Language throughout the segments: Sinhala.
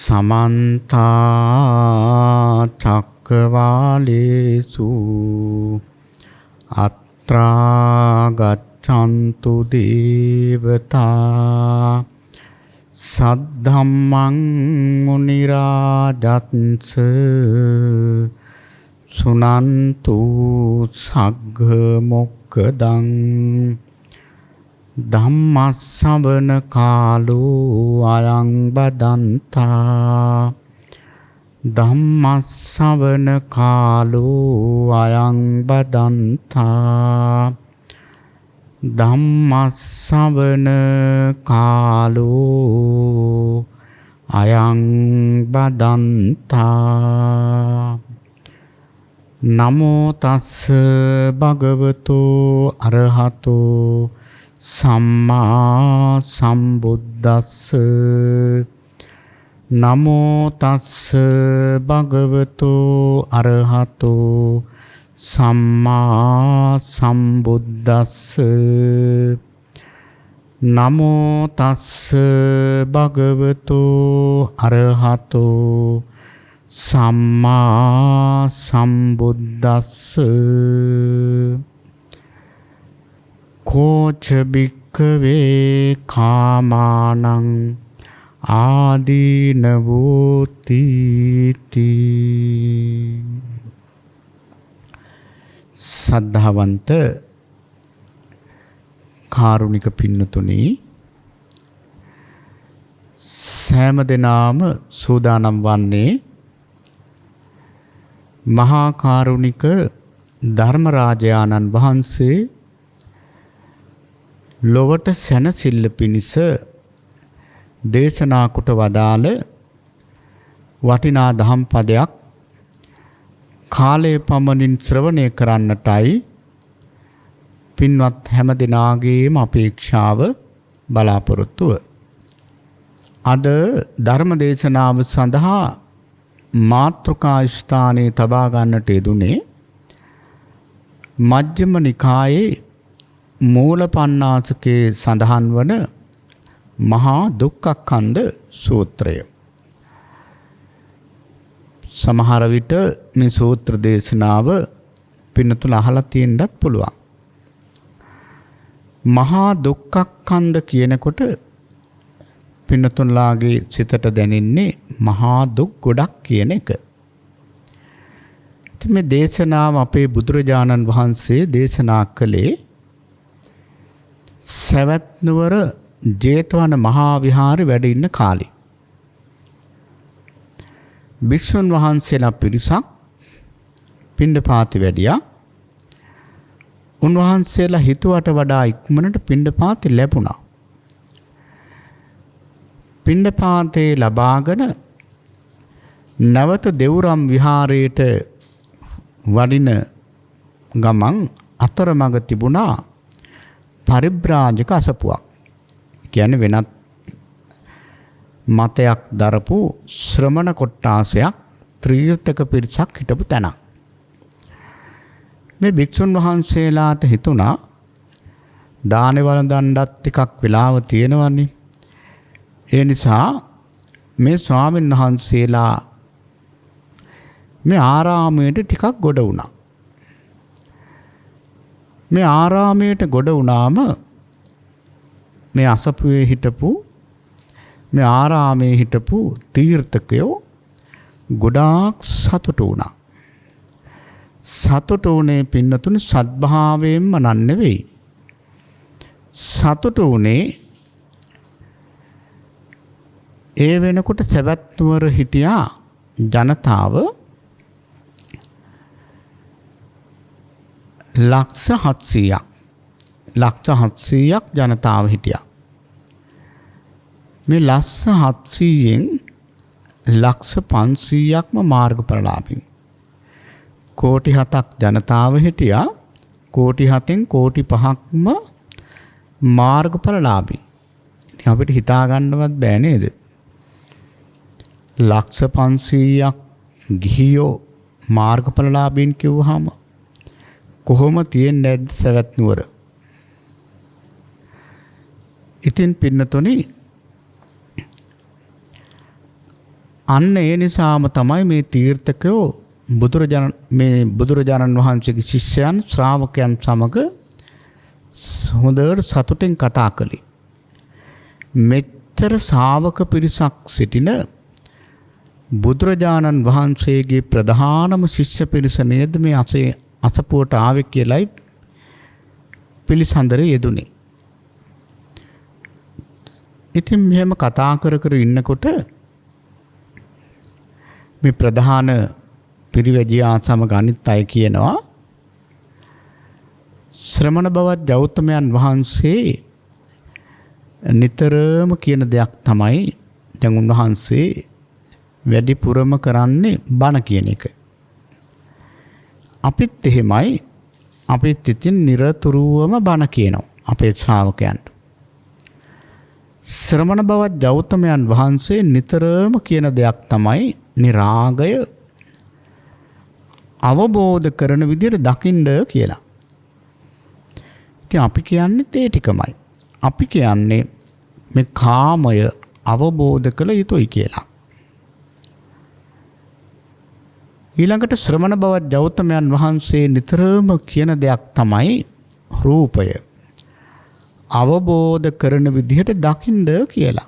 समन्त चक्रवालेषु अत्रा गच्छन्तु देवता सद्धम्मं मुनिराजन्स सुनन्तु सग्ग मोक्खदं ධම්මස්සවන කාලෝ අයං බදන්තා ධම්මස්සවන කාලෝ අයං බදන්තා ධම්මස්සවන කාලෝ අයං බදන්තා නමෝ තස්ස භගවතෝ අරහතෝ සම්මා සම්බුද්දස්ස නමෝ තස්ස භගවතෝ අරහතෝ සම්මා සම්බුද්දස්ස නමෝ තස්ස භගවතෝ අරහතෝ සම්මා සම්බුද්දස්ස කෝච භික්ඛවේ කාමානං ආදීනවෝති සද්ධාවන්ත කාරුණික පින්නතුනි සෑම දිනම සූදානම් වන්නේ මහා කාරුණික ධර්මරාජානන් වහන්සේ ලොවට සැනසෙල්ල පිණිස දේශනා කොට වදාළ වටිනා දහම් පදයක් කාලයේ පමණින් ශ්‍රවණය කරන්නටයි පින්වත් හැම දිනාගේම අපේක්ෂාව බලාපොරොත්තුව. අද ධර්ම දේශනාව සඳහා මාතෘකා ස්ථානයේ තබා ගන්නට යෙදුනේ මජ්ක්‍ධිම නිකායේ මූලපණ්ණාසකේ සඳහන් වන මහා දුක්ඛඛන්ධ සූත්‍රය. සමහර විට මේ සූත්‍ර දේශනාව පින්නතුල අහලා තියෙන්නත් පුළුවන්. මහා දුක්ඛඛන්ධ කියනකොට පින්නතුන්ලාගේ සිතට දැනෙන්නේ මහා දුක් ගොඩක් කියන එක. ඉතින් මේ දේශනාව අපේ බුදුරජාණන් වහන්සේ දේශනා කළේ සවැත් නුවර ජේතවන මහා විහාරේ වැඩ ඉන්න කාලේ. භික්ෂුන් වහන්සේලා පිරිසක් පිණ්ඩපාතේ වැඩියා. උන්වහන්සේලා හිතුවට වඩා ඉක්මනට පිණ්ඩපාතේ ලැබුණා. පිණ්ඩපාතේ ලබාගෙන නැවත දෙවුරම් විහාරයට වඩින ගමන් අතරමඟ තිබුණා පරිබ්‍රාජක අසපුවක්. කියන්නේ වෙනත් මතයක් දරපු ශ්‍රමණ කොට්ටාසයක් ත්‍රිවිධක පිරිසක් හිටපු තැනක්. මේ භික්ෂුන් වහන්සේලාට හිතුණා දානේ වළඳන්නත් ටිකක් වෙලාව තියෙනවනේ. ඒ නිසා මේ ස්වාමීන් වහන්සේලා මේ ආරාමයට ටිකක් ගොඩ වුණා. මේ ආරාමයට ගොඩ වුණාම මේ අසපුවේ හිටපු මේ ආරාමයේ හිටපු තීර්ථකයෝ ගොඩාක් සතුටු වුණා. සතුටු වුණේ පින්නතුනි සද්භාවයෙන්ම නන් නෙවෙයි. සතුටු වුණේ ඒ වෙනකොට සවැත් නුවර හිටියා ජනතාව ලක්ෂ 700ක්. ලක්ෂ 700ක් ජනතාව හිටියා. මේ ලක්ෂ 700න් ලක්ෂ 500ක්ම මාර්ගඵලලාභී. කෝටි 7ක් ජනතාව හිටියා. කෝටි 7න් කෝටි 5ක්ම මාර්ගඵලලාභී. ඉතින් අපිට හිතා ගන්නවත් බෑ නේද? ලක්ෂ 500ක් ගිහියෝ මාර්ගඵලලාභීන් කිව්වහම කොහොම තියෙන්නේ නැද්ද සවැත් නුවර? ඉතින් පින්නතුනි අන්න ඒ නිසාම තමයි මේ තීර්ථකයෝ බුදුරජාණන් වහන්සේගේ ශිෂ්‍යයන් ශ්‍රාවකයන් සමග හොඳට සතුටින් කතා කළේ. මෙච්චර ශ්‍රාවක පිරිසක් සිටින බුදුරජාණන් වහන්සේගේ ප්‍රධානම ශිෂ්‍ය පිරිස නේද මේ අසපුවට ආවේ කියලයි පිළිසඳරේ යෙදුනේ. ඉතින් මෙහෙම කතා කර කර ඉන්නකොට මේ ප්‍රධාන පිරිවැජියා සමග අනිත් අය කියනවා ශ්‍රමණ බවත් ගෞතමයන් වහන්සේ නිතරම කියන දෙයක් තමයි දැන් උන්වහන්සේ වැඩිපුරම කරන්නේ බණ කියන එක. අපිත් එහෙමයි. අපිත් ඉතින් නිරතුරුවම බණ කියනවා අපේ ශ්‍රාවකයන්ට. ශ්‍රමණ බවත් ගෞතමයන් වහන්සේ නිතරම කියන දෙයක් තමයි නිරාගය අවබෝධ කරන විදිහට දකින්න කියලා. ඉතින් අපි කියන්නේ ඒ ටිකමයි. අපි කියන්නේ මේ කාමය අවබෝධ කළ යුතුයි කියලා. ඊළඟට ශ්‍රමණ බවත් ගෞතමයන් වහන්සේ නිතරම කියන දෙයක් තමයි රූපය අවබෝධ කරන විදිහට දකින්න කියලා.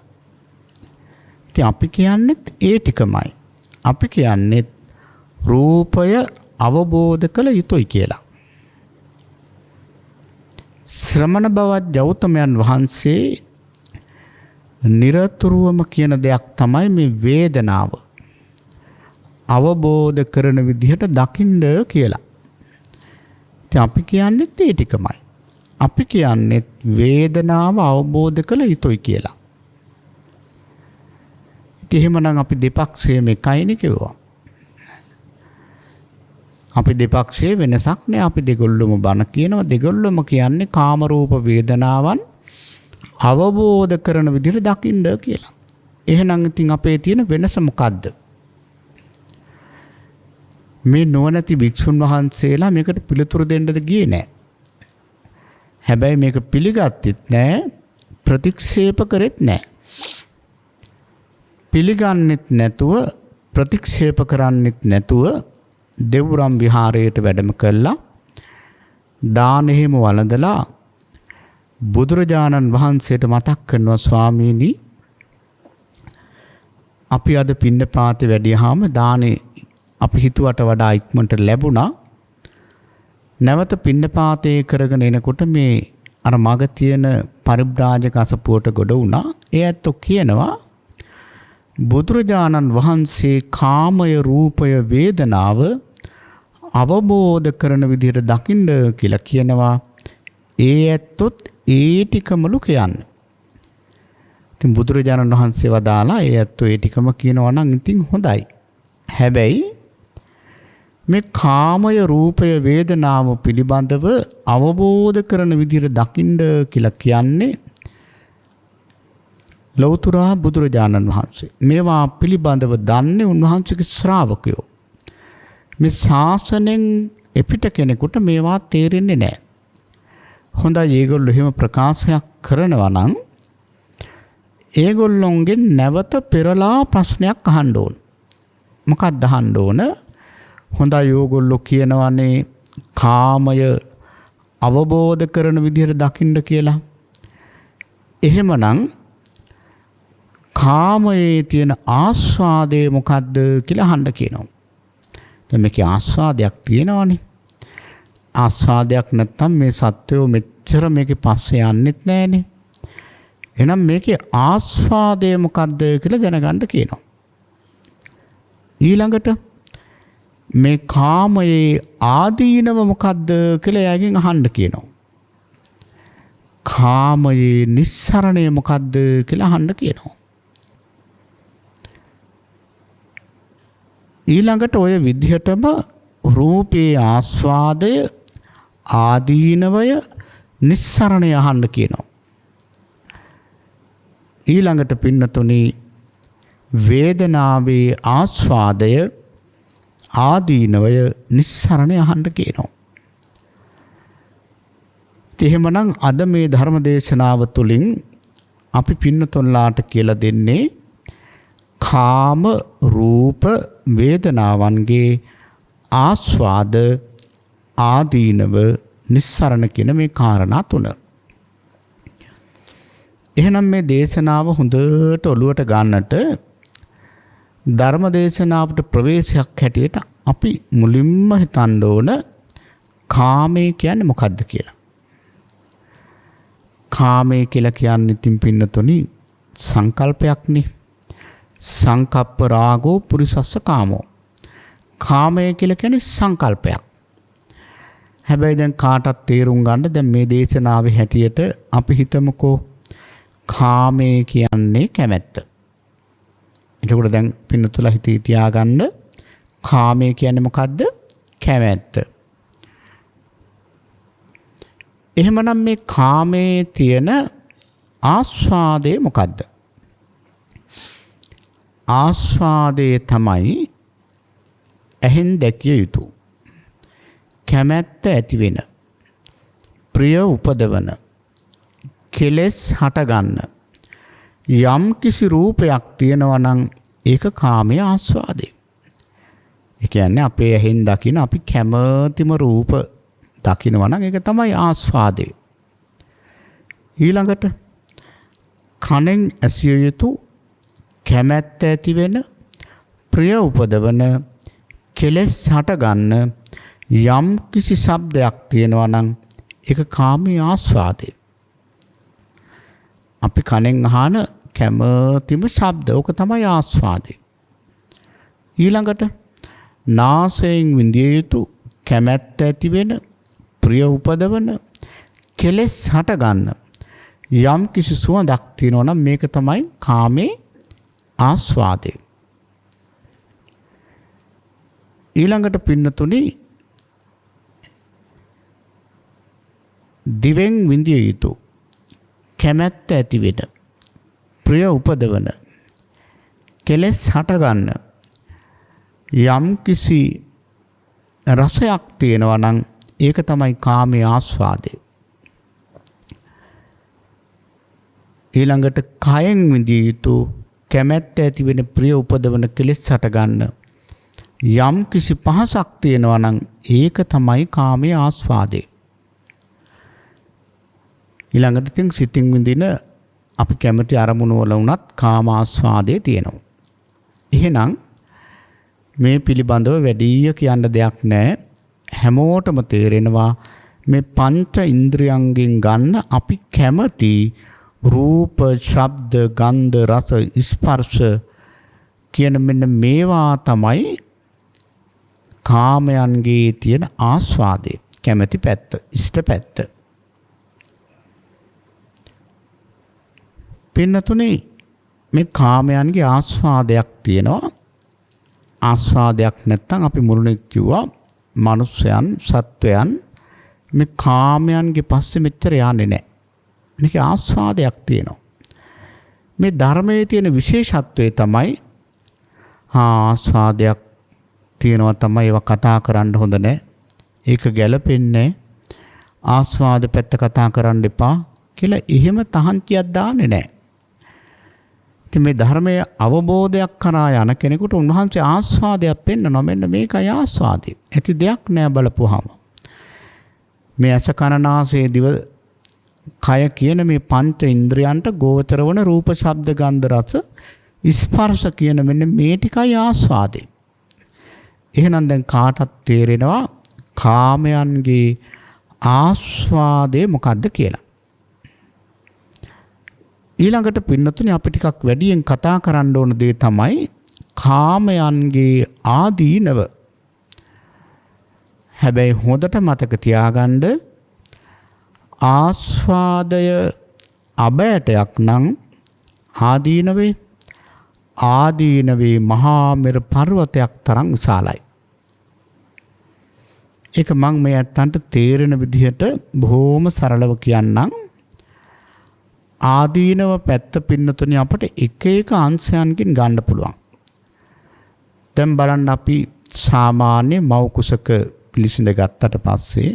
ඉතින් අපි කියන්නේත් ඒ ටිකමයි. අපි කියන්නේ රූපය අවබෝධ කළ යුතුයි කියලා. ශ්‍රමණ බවත් ගෞතමයන් වහන්සේ නිරතුරුවම කියන දෙයක් තමයි මේ වේදනාව අවබෝධ කරන විදිහට දකින්න කියලා. ඉතින් අපි කියන්නේත් ඒ ටිකමයි. අපි කියන්නේත් වේදනාව අවබෝධ කළ යුතුයි කියලා. ඉතින් එහෙමනම් අපි දෙපක්ෂයේම එකයිනේ කිව්වා. අපි දෙපක්ෂයේ වෙනසක් නෑ. අපි දෙගොල්ලොම බණ කියනවා. දෙගොල්ලොම කියන්නේ කාම රූප වේදනාවන් අවබෝධ කරන විදිහට දකින්න කියලා. එහෙනම් ඉතින් අපේ තියෙන වෙනස මොකද්ද? මේ නොනැති භික්ෂුන් වහන්සේලා මේකට පිළිතුරු දෙන්නද ගියේ නෑ. හැබැයි මේක පිළිගත්තෙත් නෑ, ප්‍රතික්ෂේප කරෙත් නෑ. පිළිගන්නෙත් නැතුව ප්‍රතික්ෂේප කරන්නෙත් නැතුව දෙව්රම් විහාරයට වැඩම කළා. දාන එහෙම වළඳලා බුදුරජාණන් වහන්සේට මතක් කරනවා ස්වාමීනි අපි අද පින්නපාතේ වැඩියාම දානේ අපි හිතුවට වඩා ඉක්මනට ලැබුණා. නැවත පින්නපාතේ කරගෙන එනකොට මේ අර මග තියෙන පරිබ්‍රාජක අසපුවට ගොඩ වුණා. ඒ ඇත්තෝ කියනවා බුදුරජාණන් වහන්සේ කාමය රූපය වේදනාව අවබෝධ කරන විදිහට දකින්න කියලා කියනවා. ඒ ඇත්තොත් ඒ ටිකමලු කියන්නේ. ඉතින් බුදුරජාණන් වහන්සේ වදාලා ඒ ඇත්තෝ ඒ ටිකම කියනවා නම් ඉතින් හොඳයි. හැබැයි මේ කාමය රූපය වේදනාව පිළිබඳව අවබෝධ කරන විදිහට දකින්න කියලා කියන්නේ ලෞතර බුදුරජාණන් වහන්සේ. මේවා පිළිබඳව දන්නේ උන්වහන්සේගේ ශ්‍රාවකයෝ. මේ ශාසනයෙන් එපිට කෙනෙකුට මේවා තේරෙන්නේ නැහැ. හොඳයි ඒගොල්ලෝ එහෙම ප්‍රකාශයක් කරනවා නම් ඒගොල්ලොන්ගෙන් නැවත පෙරලා ප්‍රශ්නයක් අහන්න ඕන. මොකක්ද අහන්න ඕන? හොඳයි ඕගොල්ලෝ කියනවානේ කාමය අවබෝධ කරන විදිහට දකින්න කියලා. එහෙමනම් කාමයේ තියෙන ආස්වාදය මොකද්ද කියලා අහන්න කියනවා. දැන් මේකේ ආස්වාදයක් තියෙනවනේ. ආස්වාදයක් නැත්තම් මේ සත්වෝ මෙච්චර මේකේ පස්සේ යන්නෙත් නැහනේ. එහෙනම් මේකේ ආස්වාදය මොකද්ද කියලා දැනගන්න කියනවා. ඊළඟට මේ කාමයේ ආදීනව මොකද්ද කියලා එයාගෙන් අහන්න කියනවා. කාමයේ නිස්සරණය මොකද්ද කියලා අහන්න කියනවා. ඊළඟට ඔය විදිහටම රූපේ ආස්වාදය ආදීනවය නිස්සරණය අහන්න කියනවා. ඊළඟට පින්නතුනි වේදනාවේ ආස්වාදය ආදීනවය නිස්සරණය අහන්න කියනවා. එහෙමනම් අද මේ ධර්ම දේශනාව තුළින් අපි පින්නතුන්ලාට කියලා දෙන්නේ කාම රූප වේදනාවන්ගේ ආස්වාද ආදීනව නිස්සරණ කියන මේ කාරණා තුන. එහෙනම් මේ දේශනාව හොඳට ඔළුවට ගන්නට ධර්ම දේශනාවට ප්‍රවේශයක් හැටියට අපි මුලින්ම හිතන්න ඕන කාමය කියන්නේ මොකක්ද කියලා. කාමය කියලා කියන්නේ ඉතින් පින්නතුනි සංකල්පයක්නේ. සංකප්ප රාගෝ පුරිසස්ස කාමෝ. කාමය කියලා කියන්නේ සංකල්පයක්. හැබැයි දැන් කාටත් තේරුම් ගන්න දැන් මේ දේශනාවේ හැටියට අපි හිතමුකෝ කාමය කියන්නේ කැමැත්ත. එතකොට දැන් පින්නතුලා හිතේ තියාගන්න කාමය කියන්නේ මොකද්ද? කැමැත්ත. එහෙමනම් මේ කාමයේ තියෙන ආස්වාදය මොකද්ද? ආස්වාදයේ තමයි ඇහෙන් දැකිය යුතු. කැමැත්ත ඇති වෙන. ප්‍රිය උපදවන. කෙලෙස් හටගන්න. යම් කිසි රූපයක් තියෙනවා නම් ඒක කාමයේ ආස්වාදය. ඒ කියන්නේ අපේ ඇහෙන් දකින අපි කැමතිම රූප දකිනවා නම් ඒක තමයි ආස්වාදය. ඊළඟට කනෙන් ඇසිය යුතු කැමැත්ත ඇති වෙන ප්‍රිය උපදවන කෙලෙස් හටගන්න යම් කිසි ශබ්දයක් තියෙනවා නම් ඒක කාමයේ ආස්වාදය. අපි කනෙන් අහන කැමතිම ශබ්ද ඕක තමයි ආස්වාදය. ඊළඟට නාසයෙන් විඳිය යුතු කැමැත්ත ඇති වෙන ප්‍රිය උපදවන කෙලෙස් හටගන්න යම් කිසි සුවඳක් තියෙනවා නම් මේක තමයි කාමයේ ආස්වාදය. ඊළඟට පින්නතුනි දිවෙන් විඳිය යුතු කැමැත්ත ඇති වෙන ප්‍රිය උපදවන කෙලෙස් හටගන්න යම් කිසි රසයක් තියෙනවා නම් ඒක තමයි කාමයේ ආස්වාදය. ඊළඟට කයෙන් විඳිය යුතු කැමැත්ත ඇති වෙන ප්‍රිය උපදවන කෙලෙස් හටගන්න යම් කිසි පහසක් තියෙනවා නම් ඒක තමයි කාමයේ ආස්වාදය. ඊළඟට ඉතින් සිතින් විඳින අපි කැමති අරමුණු වල උනත් කාම ආස්වාදයේ තියෙනවා. එහෙනම් මේ පිළිබඳව වැඩි කියන්න දෙයක් නැහැ. හැමෝටම තේරෙනවා මේ පංච ඉන්ද්‍රියයන්ගෙන් ගන්න අපි කැමති රූප, ශබ්ද, ගන්ධ, රස, ස්පර්ශ කියන මෙන්න මේවා තමයි කාමයන්ගේ තියෙන ආස්වාදය. කැමැති පැත්ත, ඉෂ්ට පැත්ත. පින්නතුනේ මේ කාමයන්ගේ ආස්වාදයක් තියෙනවා. ආස්වාදයක් නැත්නම් අපි මුලින් කිව්වා මනුස්සයන්, සත්වයන් මේ කාමයන්ගේ පස්සේ මෙච්චර යන්නේ නැහැ. මේක ආස්වාදයක් තියෙනවා. මේ ධර්මයේ තියෙන විශේෂත්වය තමයි ආස්වාදයක් තියෙනවා තමයි ඒවා කතා කරන්න හොඳ නැහැ. ඒක ගැළපෙන්නේ ආස්වාද පැත්ත කතා කරන්න එපා කියලා එහෙම තහංචියක් දාන්නේ නැහැ. ඉතින් මේ ධර්මයේ අවබෝධයක් කරා යන කෙනෙකුට උන්වහන්සේ ආස්වාදයක් පෙන්වනවා. මෙන්න මේකයි ආස්වාදය. ඇති දෙයක් නෑ බලපුවාම. මේ අස කන නාසය දිව කය කියන මේ පංච ඉන්ද්‍රයන්ට ගෝචර වන රූප, ශබ්ද, ගන්ධ, රස, ස්පර්ශ කියන මෙන්න මේ ටිකයි ආස්වාදේ. එහෙනම් දැන් කාටත් තේරෙනවා කාමයන්ගේ ආස්වාදේ මොකද්ද කියලා. ඊළඟට පින්නතුනේ අපි ටිකක් වැඩියෙන් කතා කරන්න ඕන දේ තමයි කාමයන්ගේ ආදීනව. හැබැයි හොඳට මතක තියාගන්න ආස්වාදය අබෑටයක් නම් ආදීනවේ මහා මෙර පර්වතයක් තරම් විශාලයි. ඒක මම මේ අතන්ට තේරෙන විදිහට බොහොම සරලව කියන්නම්. ආදීනව පැත්ත පින්නතුනේ අපට එක එක අංශයන්කින් ගන්න පුළුවන්. දැන් බලන්න අපි සාමාන්‍ය මව් කුසක පිළිසිඳ ගත්තට පස්සේ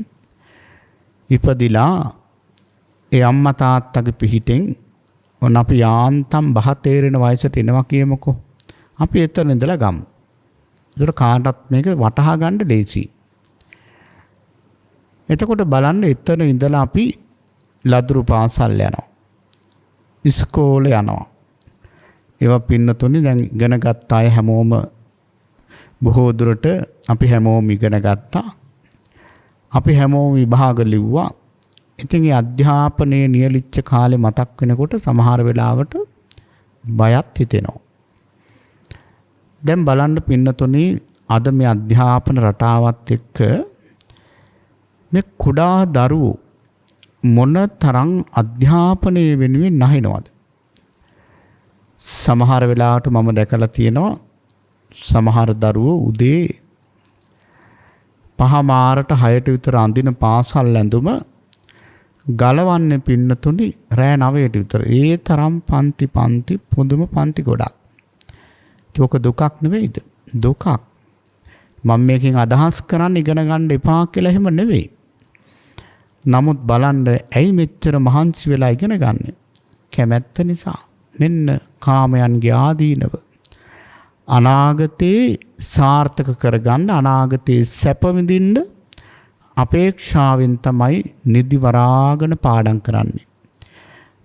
ඉපදිලා ඒ අම්මා තාත්තගේ පිහිටෙන් ඔන්න අපි යාන්තම් බහ තේරෙන වයසට එනවා කියමුකෝ. අපි එතන ඉඳලා ගමු. ඒතර කාටත් මේක වටහා ගන්න ලේසියි. එතකොට බලන්න එතන ඉඳලා අපි ලදරු පාසල් යනවා. ඉස්කෝලේ යනවා. ඒවා පින්නතුනි දැන් ඉගෙන ගත්ත අය හැමෝම බොහෝ දුරට අපි හැමෝම ඉගෙන ගත්තා. අපි හැමෝම විභාග ලිව්වා. ඉතින් මේ අධ්‍යාපනයේ නියලිච්ච කාලේ මතක් වෙනකොට සමහර වෙලාවට බයත් හිතෙනවා. දැන් බලන්න පින්නතුනි අද මේ අධ්‍යාපන රටාවත් එක්ක මේ කුඩා දරුවෝ මොන තරම් අධ්‍යාපනයේ වෙනුවෙන් නැහිනවද? සමහර වෙලාවට මම දැකලා තියෙනවා සමහර දරුවෝ උදේ 5 මාරට 6ට විතර අඳින පාසල් ඇඳුම ගලවන්නේ පින්නතුනි රෑ 9ට විතර. ඒ තරම් පන්ති පුදුම පන්ති ගොඩක්. ඒක දුකක් නෙවෙයිද? දුකක්. මම මේකෙන් අදහස් කරන්නේ ඉගෙන ගන්න එපා කියලා එහෙම නෙවෙයි. නමුත් බලන්න ඇයි මෙච්චර මහන්සි වෙලා ඉගෙන ගන්නෙ? කැමැත්ත නිසා. මෙන්න කාමයන්ගේ ආදීනව. අනාගතේ සාර්ථක කරගන්න අනාගතේ සැප විඳින්න අපේක්ෂාවෙන් තමයි නිදි වරාගෙන පාඩම් කරන්නේ.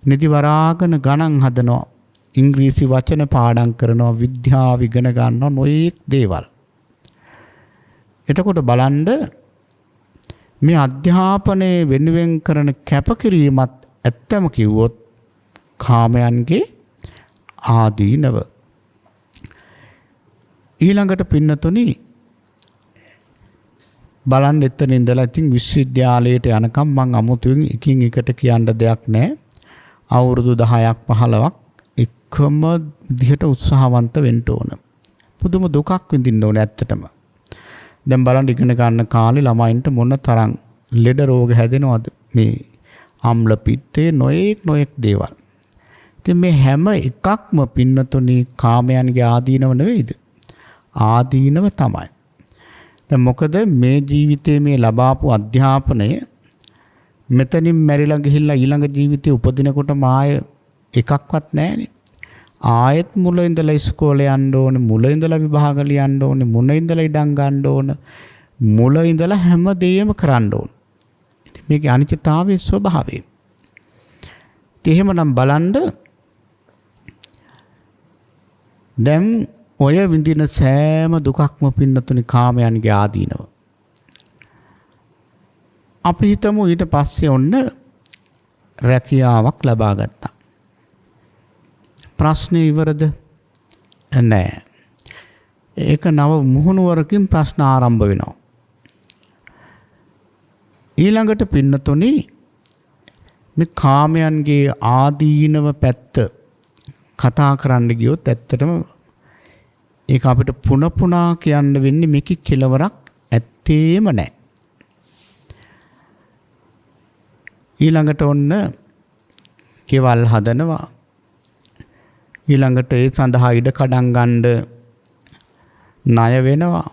නිදි වරාගෙන ගණන් හදනවා. ඉංග්‍රීසි වචන පාඩම් කරනවා. විද්‍යාව ඉගෙන ගන්නවා. නොයෙක් දේවල්. එතකොට බලන්න මේ අධ්‍යාපනයේ වෙනුවෙන් කරන කැපකිරීමත් ඇත්තම කිව්වොත් කාමයන්ගේ ආදීනව. ඊළඟට පින්නතුනි බලන්න එතන ඉඳලා ඉතින් විශ්වවිද්‍යාලයට යනකම් මම අමුතුවෙන් එකින් එකට කියන්න දෙයක් නැහැ. අවුරුදු 10ක් 15ක් එකම විදිහට උත්සාහවන්ත වෙන්න ඕන. පුදුම දුකක් විඳින්න ඕන ඇත්තටම. දැන් බලන්න ඉගෙන ගන්න කාලේ ළමයින්ට මොන තරම් ලෙඩ රෝග හැදෙනවද? මේ අම්ල පිත්තේ නොඑක් දේවල්. ඉතින් මේ හැම එකක්ම පින්නතුනි කාමයන්ගේ ආදීනව නෙවෙයිද? ආදීනව තමයි. දැන් මොකද මේ ජීවිතයේ මේ ලබාපු අධ්‍යාපනය මෙතනින් මැරිලා ගිහිල්ලා ඊළඟ ජීවිතේ උපදිනකොට මාය එකක්වත් නැහැනේ. ආයෙත් මුල ඉඳලා ඉස්කෝලේ යන්න ඕනේ, මුල ඉඳලා විභාග ලියන්න ඕනේ, මුල ඉඳලා ඉඩම් ගන්න ඕනේ, මුල ඉඳලා හැමදේම කරන්න ඕනේ. ඉතින් මේකේ අනිත්‍යතාවයේ ස්වභාවය. ඉතින් එහෙමනම් බලන්න දැන් ඔය විඳින සෑම දුකක්ම පින්නතුනි කාමයන්ගේ ආදීනව. අපි හිතමු ඊට පස්සේ ඔන්න රැකියාවක් ලබා ගත්තා. ප්‍රශ්නේ ඉවරද? නෑ. ඒක නව මුහුණුවරකින් ප්‍රශ්න ආරම්භ වෙනවා. ඊළඟට පින්නතුනි මේ කාමයන්ගේ ආදීනව පැත්ත කතා කරන්න ගියොත් ඇත්තටම ඒක අපිට පුනා කියන්න වෙන්නේ මේකේ කෙලවරක් ඇත්තේම නැහැ. ඊළඟට ඔන්න කෙවල් හදනවා. ඊළඟට ඒ සඳහා ඉඩ කඩම් ගන්න ණය වෙනවා.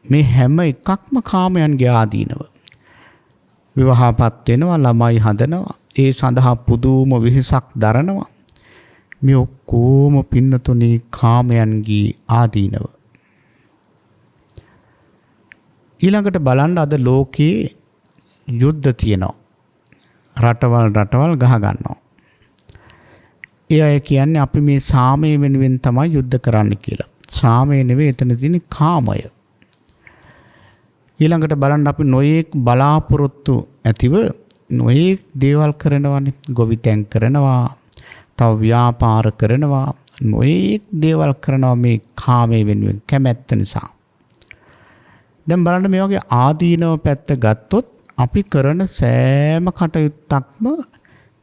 මේ හැම එකක්ම කාමයන්ගේ ආදීනව. විවාහපත් වෙනවා, ළමයි හදනවා. ඒ සඳහා පුදුම වෙහෙසක් දරනවා. මේ ඔක්කොම පින්නතුනි කාමයන්ගේ ආදීනව. ඊළඟට බලන්න අද ලෝකේ යුද්ධ තියෙනවා. රටවල් ගහ ගන්නවා. ඒ අය කියන්නේ අපි මේ සාමය වෙනුවෙන් තමයි යුද්ධ කරන්න කියලා. සාමය නෙවෙයි එතන තියෙන කාමය. ඊළඟට බලන්න අපි නොයේක් බලාපොරොත්තු ඇතිව නොයේක් දේවල් කරනවානේ. ගොවිතැන් කරනවා, තව ව්‍යාපාර කරනවා, නොයේක් දේවල් කරනවා මේ කාමය වෙනුවෙන් කැමැත්ත නිසා. දැන් බලන්න මේ වගේ ආදීනව පැත්ත ගත්තොත් අපි කරන සෑම කටයුත්තක්ම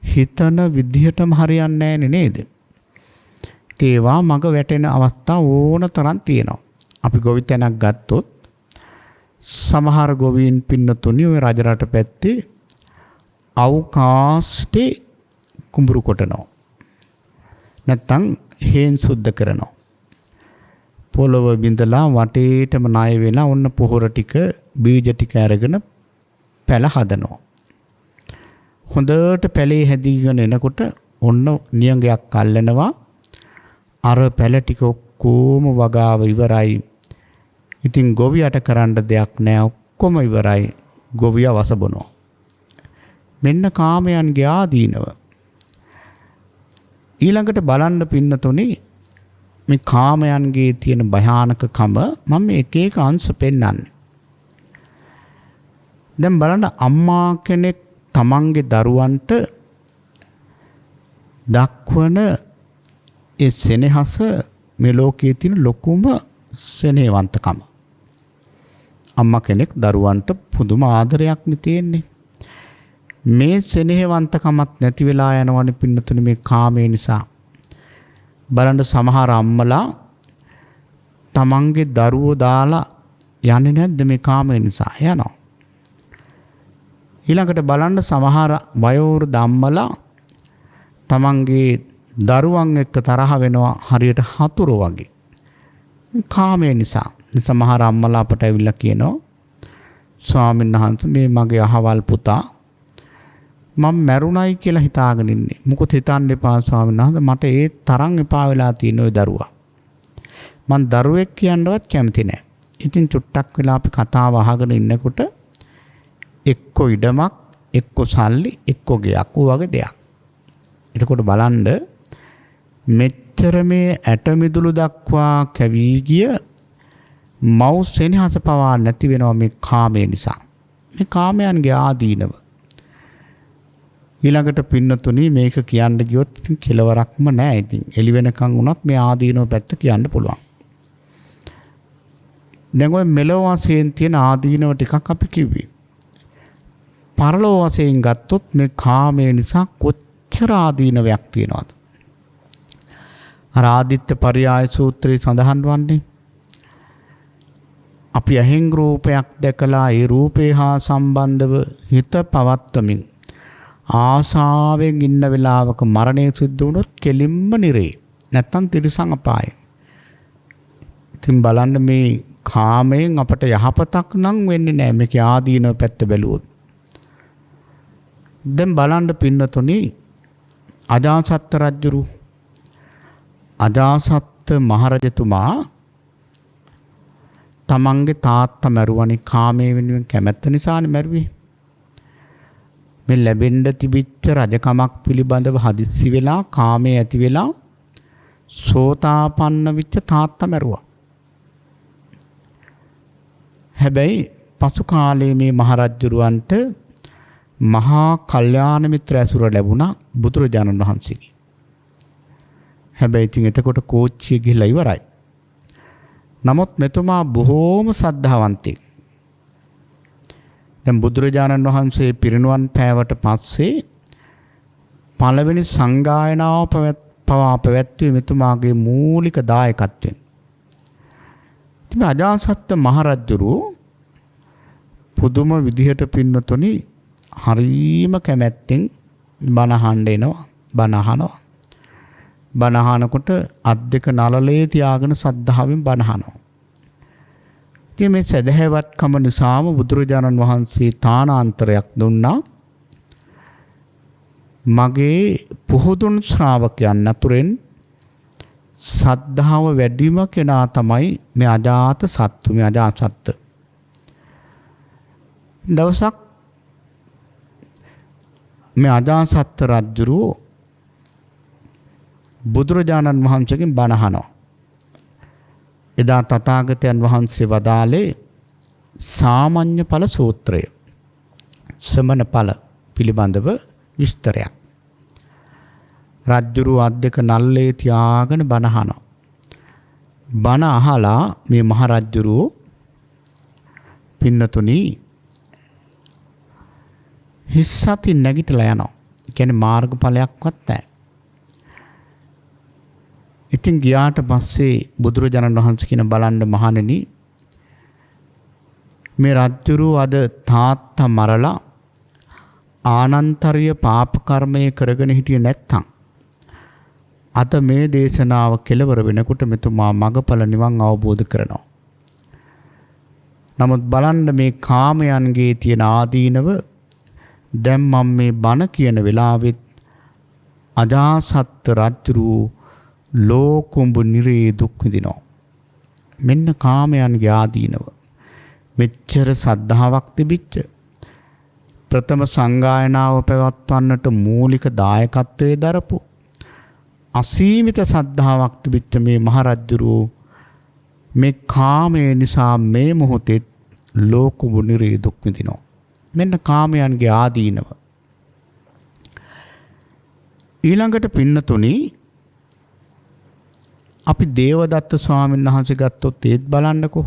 හිතන විදිහටම හරියන්නේ නැහැ නේද? ඒවා මග වැටෙන අවස්ථා ඕන තරම් තියෙනවා. අපි ගොවිතැනක් ගත්තොත් සමහර ගොවීන් පින්නතුනි ඔය රජරට පැත්තේ අවකාශයේ කුඹුරු කොටනවා. නැත්තම් හේන් සුද්ධ කරනවා. පොළව බිඳලා වටේටම ණය වෙලා ඔන්න පොහොර ටික බීජ ටික අරගෙන පැල හදනවා. හොඳට පැලේ හැදීගෙන එනකොට ඔන්න නියඟයක් අල්ලනවා. අර පැල ටික ඔක්කොම වගාව ඉවරයි. ඉතින් ගොවියට කරන්න දෙයක් නැහැ. ඔක්කොම ඉවරයි. ගොවියා වසබනවා. මෙන්න කාමයන්ගේ ආදීනව. ඊළඟට බලන්න පින්නතුනි මේ කාමයන්ගේ තියෙන භයානකකම මම එක එක අංශ පෙන්නන්නේ. දැන් බලන්න අම්මා කෙනෙක් තමන්ගේ දරුවන්ට දක්වන ඒ සෙනෙහස මේ ලෝකයේ තියෙන ලොකුම සෙනෙහවන්තකම. අම්මා කෙනෙක් දරුවන්ට පුදුම ආදරයක් නේ තියෙන්නේ. මේ සෙනෙහවන්තකමත් නැති වෙලා යනවනේ පින්නතුනේ මේ කාමයේ නිසා. බලන්න සමහර අම්මලා තමන්ගේ දරුවෝ දාලා යන්නේ නැද්ද මේ කාමයේ නිසා? යනවා. ඊළඟට බලන්න සමහර වයෝවෘද්ධ අම්මලා තමන්ගේ දරුවන් එක්ක තරහ වෙනවා හරියට හතුරු වගේ. කාමයේ නිසා. සමහර අම්මලා අපට ඇවිල්ලා කියනවා ස්වාමීන් වහන්සේ මේ මගේ අහවල් පුතා මම මැරුණයි කියලා හිතාගෙන ඉන්නේ. මොකද හිතන්න එපා ස්වාමීන් වහන්සේ මට ඒ තරම් එපා වෙලා තියෙන ওই දරුවා. මං දරුවෙක් කියන්නවත් කැමති නැහැ. ඉතින් චුට්ටක් වෙලා අපි කතාව අහගෙන ඉන්නකොට එක්ක ඉඩමක්, එක්ක සල්ලි, එක්ක ගෙයක් වගේ දෙයක්. එතකොට බලන්න මෙච්චර මේ ඇට මිදුළු දක්වා කැවී ගිය මව් සෙනෙහස පවා නැති වෙනවා මේ කාමයේ නිසා. මේ කාමයන්ගේ ආදීනව. ඊළඟට පින්නතුනි මේක කියන්න ගියොත් ඉතින් කෙලවරක්ම නැහැ. ඉතින් එළි වෙනකන් වුණත් මේ ආදීනව පැත්ත කියන්න පුළුවන්. දැන් ඔය මෙලොව වශයෙන් තියෙන ආදීනව ටිකක් අපි කිව්වේ. පරලොව වශයෙන් ගත්තොත් මේ කාමයේ නිසා කොච්චර ආදීනවයක් තියෙනවද? අර ආදිත්‍ය පරියාය සූත්‍රයේ සඳහන් වන්නේ අපි ඇහෙන් රූපයක් දැකලා ඒ රූපේ හා සම්බන්ධව හිත පවත්වමින් ආසාවෙන් ඉන්න වෙලාවක මරණය සිද්ධ වුණොත් කෙලින්ම නිරේ. නැත්තම් තිරිසන් අපායේ. ඉතින් බලන්න මේ කාමයෙන් අපට යහපතක් නම් වෙන්නේ නැහැ මේකේ ආදීනව පැත්ත බැලුවොත්. දැන් බලන්න පින්නතුනි අජාසත් රජුරු අජාසත් මහරජතුමා තමන්ගේ තාත්තා මැරුවනේ කාමයේ වෙනුවෙන් කැමැත්ත නිසානේ මැරුවේ. මේ ලැබෙන්න තිබිච්ච රජකමක් පිළිබඳව හදිස්සි වෙලා කාමයේ ඇති වෙලා සෝතාපන්න වෙච්ච තාත්තා මැරුවා. හැබැයි පසු කාලයේ මේ මහරජුරවන්ට මහා කල්යාණ මිත්‍ර ඇසුර ලැබුණා බුදුරජාණන් වහන්සේගේ. හැබැයි ඉතින් එතකොට කෝච්චිය ගිහිලා ඉවරයි. නමුත් මෙතුමා බොහෝම සද්ධාවන්තයෙක්. දැන් බුදුරජාණන් වහන්සේ පිරිනුවන් පෑවට පස්සේ පළවෙනි සංගායනාව පවා පැවැත්වුවේ මෙතුමාගේ මූලික දායකත්වයෙන්. ඉතින් අජාසත් මහරජුරු පුදුම විදිහට පින්නතුනි හරීම කැමැත්තෙන් බණ අහන්න එනවා. බණ අහනවා. බණ අහනකොට අත් දෙක නළලේ තියාගෙන සද්ධාවෙන් බණ අහනවා. ඉතින් මේ සදහැවත්කම නිසාම බුදුරජාණන් වහන්සේ තානාන්තරයක් දුන්නා. මගේ පුහුදුන් ශ්‍රාවකයන් අතුරෙන් සද්ධාව වැඩිම කෙනා තමයි මේ අජාත සත්තු මේ අජාසත්. දවසක් මේ අජාසත් රජුරු බුදුරජාණන් වහන්සේගෙන් බණ අහනවා. එදා තථාගතයන් වහන්සේ වදාළේ සාමාන්‍ය ඵල සූත්‍රය. සමන ඵල පිළිබඳව විස්තරයක්. රජුරු අත් දෙක නල්ලේ තියාගෙන බණ අහනවා. බණ අහලා මේ මහ රජුරු පින්නතුනි හිස්සති නැගිටලා යනවා. ඒ කියන්නේ මාර්ගඵලයක්වත් නැහැ. ඉතින් ගියාට පස්සේ බුදුරජාණන් වහන්සේ කියන බලන්න මහණෙනි මේ රජුරු අද තාත්තා මරලා ආනන්තරීය පාප කර්මය කරගෙන හිටියේ නැත්තම් අද මේ දේශනාව කෙලවර වෙනකොට මෙතුමා මගඵල නිවන් අවබෝධ කරනවා. නමුත් බලන්න මේ කාමයන්ගේ තියෙන ආදීනව දැන් මම මේ බණ කියන වෙලාවෙත් අජාසත් රජුරු ලෝකුඹු නිරේ දුක් විඳිනවා. මෙන්න කාමයන්ගේ ආදීනව. මෙච්චර සද්ධාාවක් තිබිච්ච ප්‍රථම සංගායනාව පැවැත්වන්නට මූලික දායකත්වයේ දරපු අසීමිත සද්ධාාවක් තිබිච්ච මේ මහරජුරෝ මේ කාමය නිසා මේ මොහොතේ ලෝකුඹු නිරේ දුක් විඳිනවා. මෙන්න කාමයන්ගේ ආදීනව. ඊළඟට පින්නතුනි අපි දේවදත්ත ස්වාමීන් වහන්සේ ගත්තොත් ඒත් බලන්නකෝ.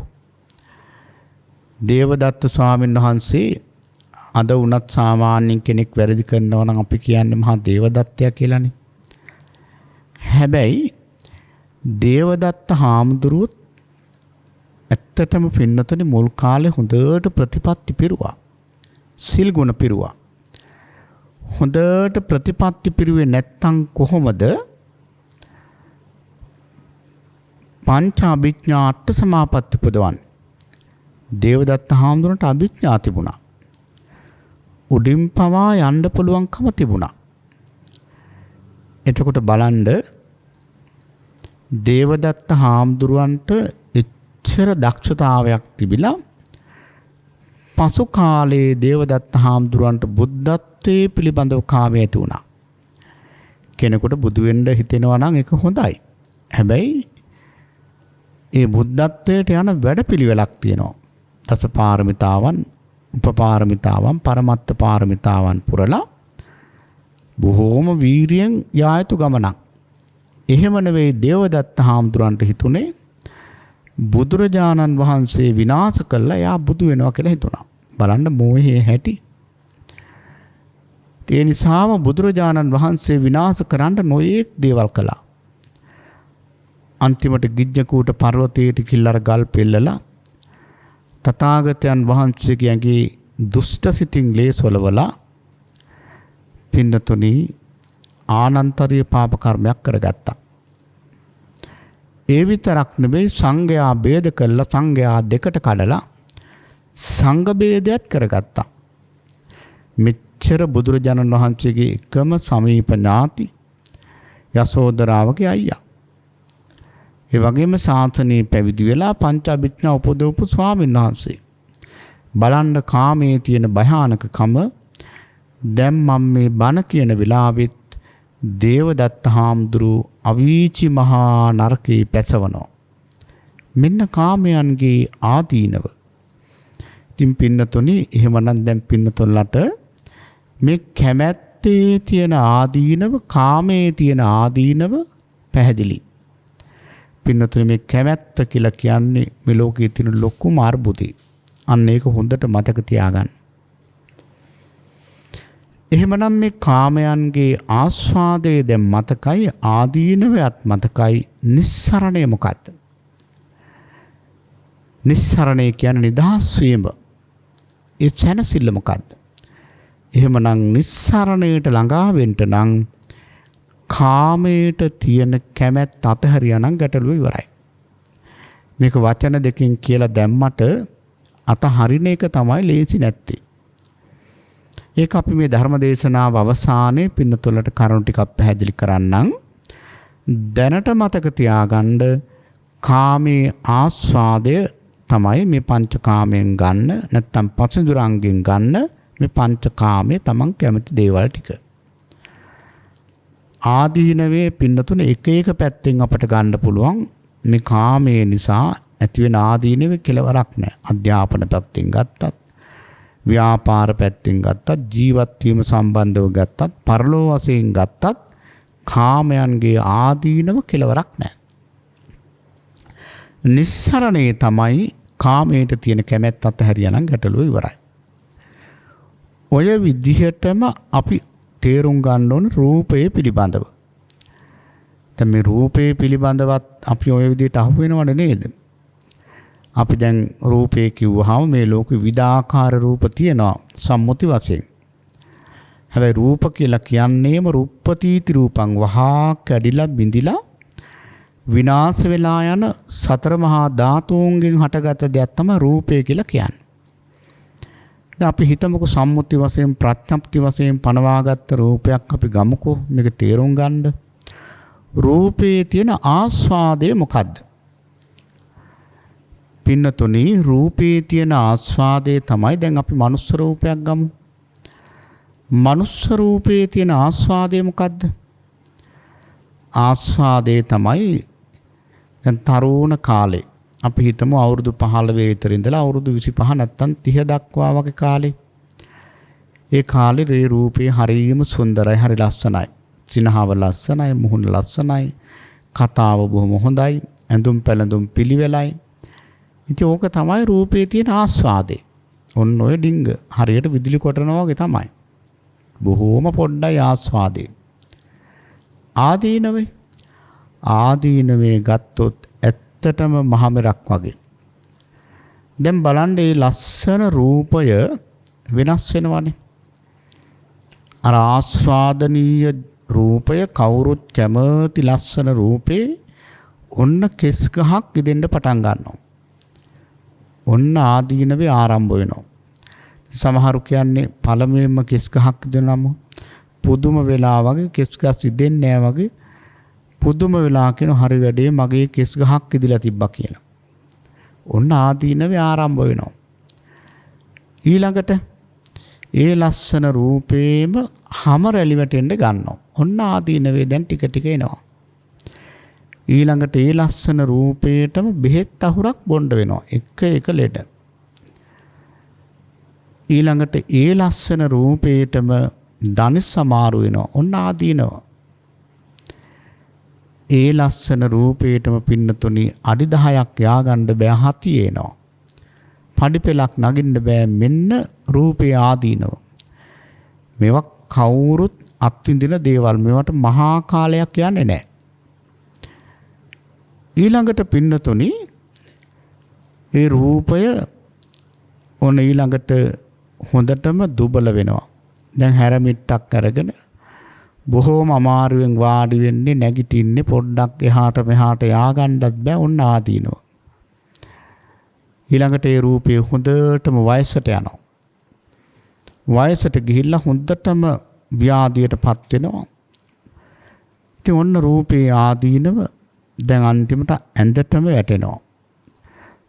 දේවදත්ත ස්වාමීන් වහන්සේ අද වුණත් සාමාන්‍යයෙන් කෙනෙක් වැරදි කරනවා නම් අපි කියන්නේ මහා දේවදත්තයා කියලානේ. හැබැයි දේවදත්ත හාමුදුරුවෝ ඇත්තටම පින්නතුනි මුල් කාලේ හොඳට ප්‍රතිපත්ති පිරුවා. සිල් ගුණ පිරුවා. හොඳට ප්‍රතිපත්ති පිරුවේ නැත්තම් කොහොමද පංච අභිඥා අට සමාපatti පුදවන්නේ? දේවදත්ත හාමුදුරන්ට අභිඥා තිබුණා. උඩින් පවා යන්න පුළුවන්කම තිබුණා. එතකොට බලන්න දේවදත්ත හාමුදුරන්ට එච්චර දක්ෂතාවයක් තිබිලා පසු කාලයේ දේවදත්ත හාමුදුරන්ට බුද්ධත්වයේ පිළිබඳව කාමය ඇති වුණා. කෙනෙකුට බුදු වෙන්න හිතෙනවා නම් ඒක හොඳයි. හැබැයි ඒ බුද්ධත්වයට යන වැඩපිළිවෙලක් තියෙනවා. දස පාරමිතාවන්, උපපාරමිතාවන්, පරමත්ත පාරමිතාවන් පුරලා බොහෝම වීරියෙන් යා යුතු ගමනක්. එහෙම නෙවෙයි දේවදත්ත හාමුදුරන්ට හිතුනේ බුදුරජාණන් වහන්සේ විනාශ කළා එයා බුදු වෙනවා කියලා හිතුණා. බලන්න මෝහයේ හැටි. ඒ නිසාම බුදුරජාණන් වහන්සේ විනාශ කරන්න නොයේක් දේවල් කළා. අන්තිමට ගිජ්ජකූට පර්වතයට කිල්ලර ගල් පෙල්ලලා තථාගතයන් වහන්සේගේ දුෂ්ට සිතින් ලේසොලවලා පින්නතුනි ආනන්තරීය පාප කර්මයක් කරගත්තා. ඒ විතරක් නෙවෙයි සංඝයා ભેද කළා, සංඝයා දෙකට කඩලා සංඝ ભેදයක් කරගත්තා. මෙච්චර බුදුරජාණන් වහන්සේගේ එකම සමීප ඥාති යසෝදරාවගේ අයියා. ඒ වගේම ශාසනයේ පැවිදි වෙලා පංච අභිඥා උපදවපු ස්වාමීන් වහන්සේ. බලන්න කාමයේ තියෙන භයානකකම. දැන් මම මේ බණ කියන වෙලාවෙත් දේවදත්ත හාමුදුරුව අවීචි මහා නරකේ පැසවනවා. මෙන්න කාමයන්ගේ ආදීනව. ඉතින් පින්නතුනි එහෙමනම් දැන් පින්නතුන්ලට මේ කැමැත්තේ තියෙන ආදීනව, කාමයේ තියෙන ආදීනව පැහැදිලි. පින්නතුනි මේ කැමැත්ත කියලා කියන්නේ මේ ලෝකයේ තියෙන ලොකුම අර්බුදේ. අන්න ඒක හොඳට මතක තියාගන්න. එහෙමනම් මේ කාමයන්ගේ ආස්වාදයේ දැන් මතකයි, ආදීනවයත් මතකයි. නිස්සරණය මොකක්ද? නිස්සරණය කියන්නේ නිදහස් වීම. ඒ සැනසෙල්ල මොකක්ද? එහෙමනම් නිස්සරණයට ළඟා වෙන්න නම් කාමයට තියෙන කැමැත්ත අතහැරියා නම් ගැටලුව ඉවරයි. මේක වචන දෙකකින් කියලා දැම්මට අතහරින එක තමයි ලේසි නැත්තේ. ඒක අපි මේ ධර්ම දේශනාව අවසානයේ පින්නතුලට කරුණු ටිකක් පැහැදිලි කරන්නම්. දැනට මතක තියාගන්න කාමයේ ආස්වාදය තමයි මේ පංචකාමයෙන් ගන්න, නැත්තම් පංචදුරාංගයෙන් ගන්න මේ පංචකාමයේ තමන් කැමති දේවල් ටික. ආදීනවේ පින්නතුනේ එක එක පැත්තෙන් අපට ගන්න පුළුවන්. මේ කාමයේ නිසා ඇතිවෙන ආදීනවේ කෙලවරක් නැහැ. අධ්‍යාපන පැත්තෙන් ගත්තත්, ව්‍යාපාර පැත්තෙන් ගත්තත්, ජීවත් වීම සම්බන්ධව ගත්තත්, පරලෝ වශයෙන් ගත්තත් කාමයන්ගේ ආදීනව කෙලවරක් නැහැ. නිස්සරණේ තමයි කාමයට තියෙන කැමැත්ත අතහැරියා නම් ගැටලුව ඉවරයි. ඔය විදිහටම අපි තේරුම් ගන්න ඕන රූපයේ පිළිබඳව. දැන් මේ රූපයේ පිළිබඳවත් අපි ඔය විදිහට අහු වෙනවද නේද? අපි දැන් රූපේ කිව්වහම මේ ලෝකෙ විවිධාකාර රූප තියෙනවා සම්මුති වශයෙන්. හැබැයි රූප කියලා කියන්නේම රුප්පතීති රූපං, වහා කැඩිලා බිඳිලා විනාශ වෙලා යන සතර මහා ධාතුන්ගෙන් හටගත් දෙයක් තමයි රූපය කියලා කියන්නේ. දැන් අපි හිතමුකෝ සම්මුති වශයෙන්, ප්‍රඥප්ති වශයෙන් පනවාගත්ත රූපයක් අපි ගමුකෝ මේක තේරුම් ගන්න. රූපේ තියෙන ආස්වාදය මොකද්ද? පින්නතුනි රූපේ තියෙන ආස්වාදය තමයි දැන් අපි මනුස්ස රූපයක් ගමු. මනුස්ස රූපේ තියෙන ආස්වාදය මොකද්ද? ආස්වාදය තමයි දැන් තරුණ කාලේ අපි හිතමු අවුරුදු 15 විතර ඉඳලා අවුරුදු 25 නැත්තම් 30 දක්වා වගේ කාලේ. ඒ කාලේ මේ රූපේ හරියම සුන්දරයි, හරි ලස්සනයි. සිනහව ලස්සනයි, මුහුණ ලස්සනයි, කතාව බොහොම හොඳයි, ඇඳුම් පැළඳුම් පිළිවෙලයි. ඉතින් ඕක තමයි රූපේ තියෙන ආස්වාදේ. ඔන්න ඔය ඩිංග හරියට විදුලි කොටනවා වගේ තමයි. බොහෝම පොඩ්ඩයි ආස්වාදේ. ආදීනවේ ගත්තොත් ඇත්තටම මහමෙරක් වගේ. දැන් බලන්න මේ ලස්සන රූපය වෙනස් වෙනවනේ. අර ආස්වාදනීය රූපය කවුරුත් කැමති ලස්සන රූපේ ඔන්න කෙස් ගහක් ඉදෙන්න පටන් ගන්නවා. ඔන්න ආදීනවේ ආරම්භ වෙනවා. සමහරු කියන්නේ පළමුවෙන්ම කෙස් ගහක් ඉදෙනම පුදුම වෙලා වගේ කෙස් ගස් ඉදෙන්නේ නැහැ වගේ පුදුම වෙලා කියන හරි වැඩේ මගේ කෙස් ගහක් ඉදලා තිබ්බා කියලා. ඔන්න ආදීනවේ ආරම්භ වෙනවා. ඊළඟට ඒ ලස්සන රූපේම හැම රැලි වැටෙන්න ගන්නවා. ඔන්න ආදීනවේ දැන් ටික ටික එනවා. ඊළඟට ඒ ලස්සන රූපේටම බෙහෙත් අහුරක් බොන්න වෙනවා. එක ලෙඩ. ඊළඟට ඒ ලස්සන රූපේටම ධනිස් සමාරු වෙනවා. ඔන්න ආදීනව. ඒ ලස්සන රූපේටම පින්නතුනි අඩි 10ක් යාගන්න බෑ, හති එනවා. පඩිපෙලක් නගින්න බෑ. මෙන්න රූපේ ආදීනව. මේවා කවුරුත් අත්විඳින දේවල්. මේවට මහා කාලයක් යන්නේ නැහැ. ඊළඟට පින්නතුනි ඒ රූපය ඔන්න ඊළඟට හොඳටම දුබල වෙනවා. දැන් හැරමිට්ටක් අරගෙන බොහෝම අමාරුවෙන් වාඩි වෙන්නේ, නැගිටින්නේ, පොඩ්ඩක් එහාට මෙහාට යාගන්නත් බෑ. ඔන්න ආදීනව. ඊළඟට ඒ රූපය හොඳටම වයසට යනවා. වයසට ගිහිල්ලා හොඳටම ව්‍යාධියටපත් වෙනවා. ඉතින් ඔන්න රූපේ ආදීනව දැන් අන්තිමට ඇඳටම වැටෙනවා.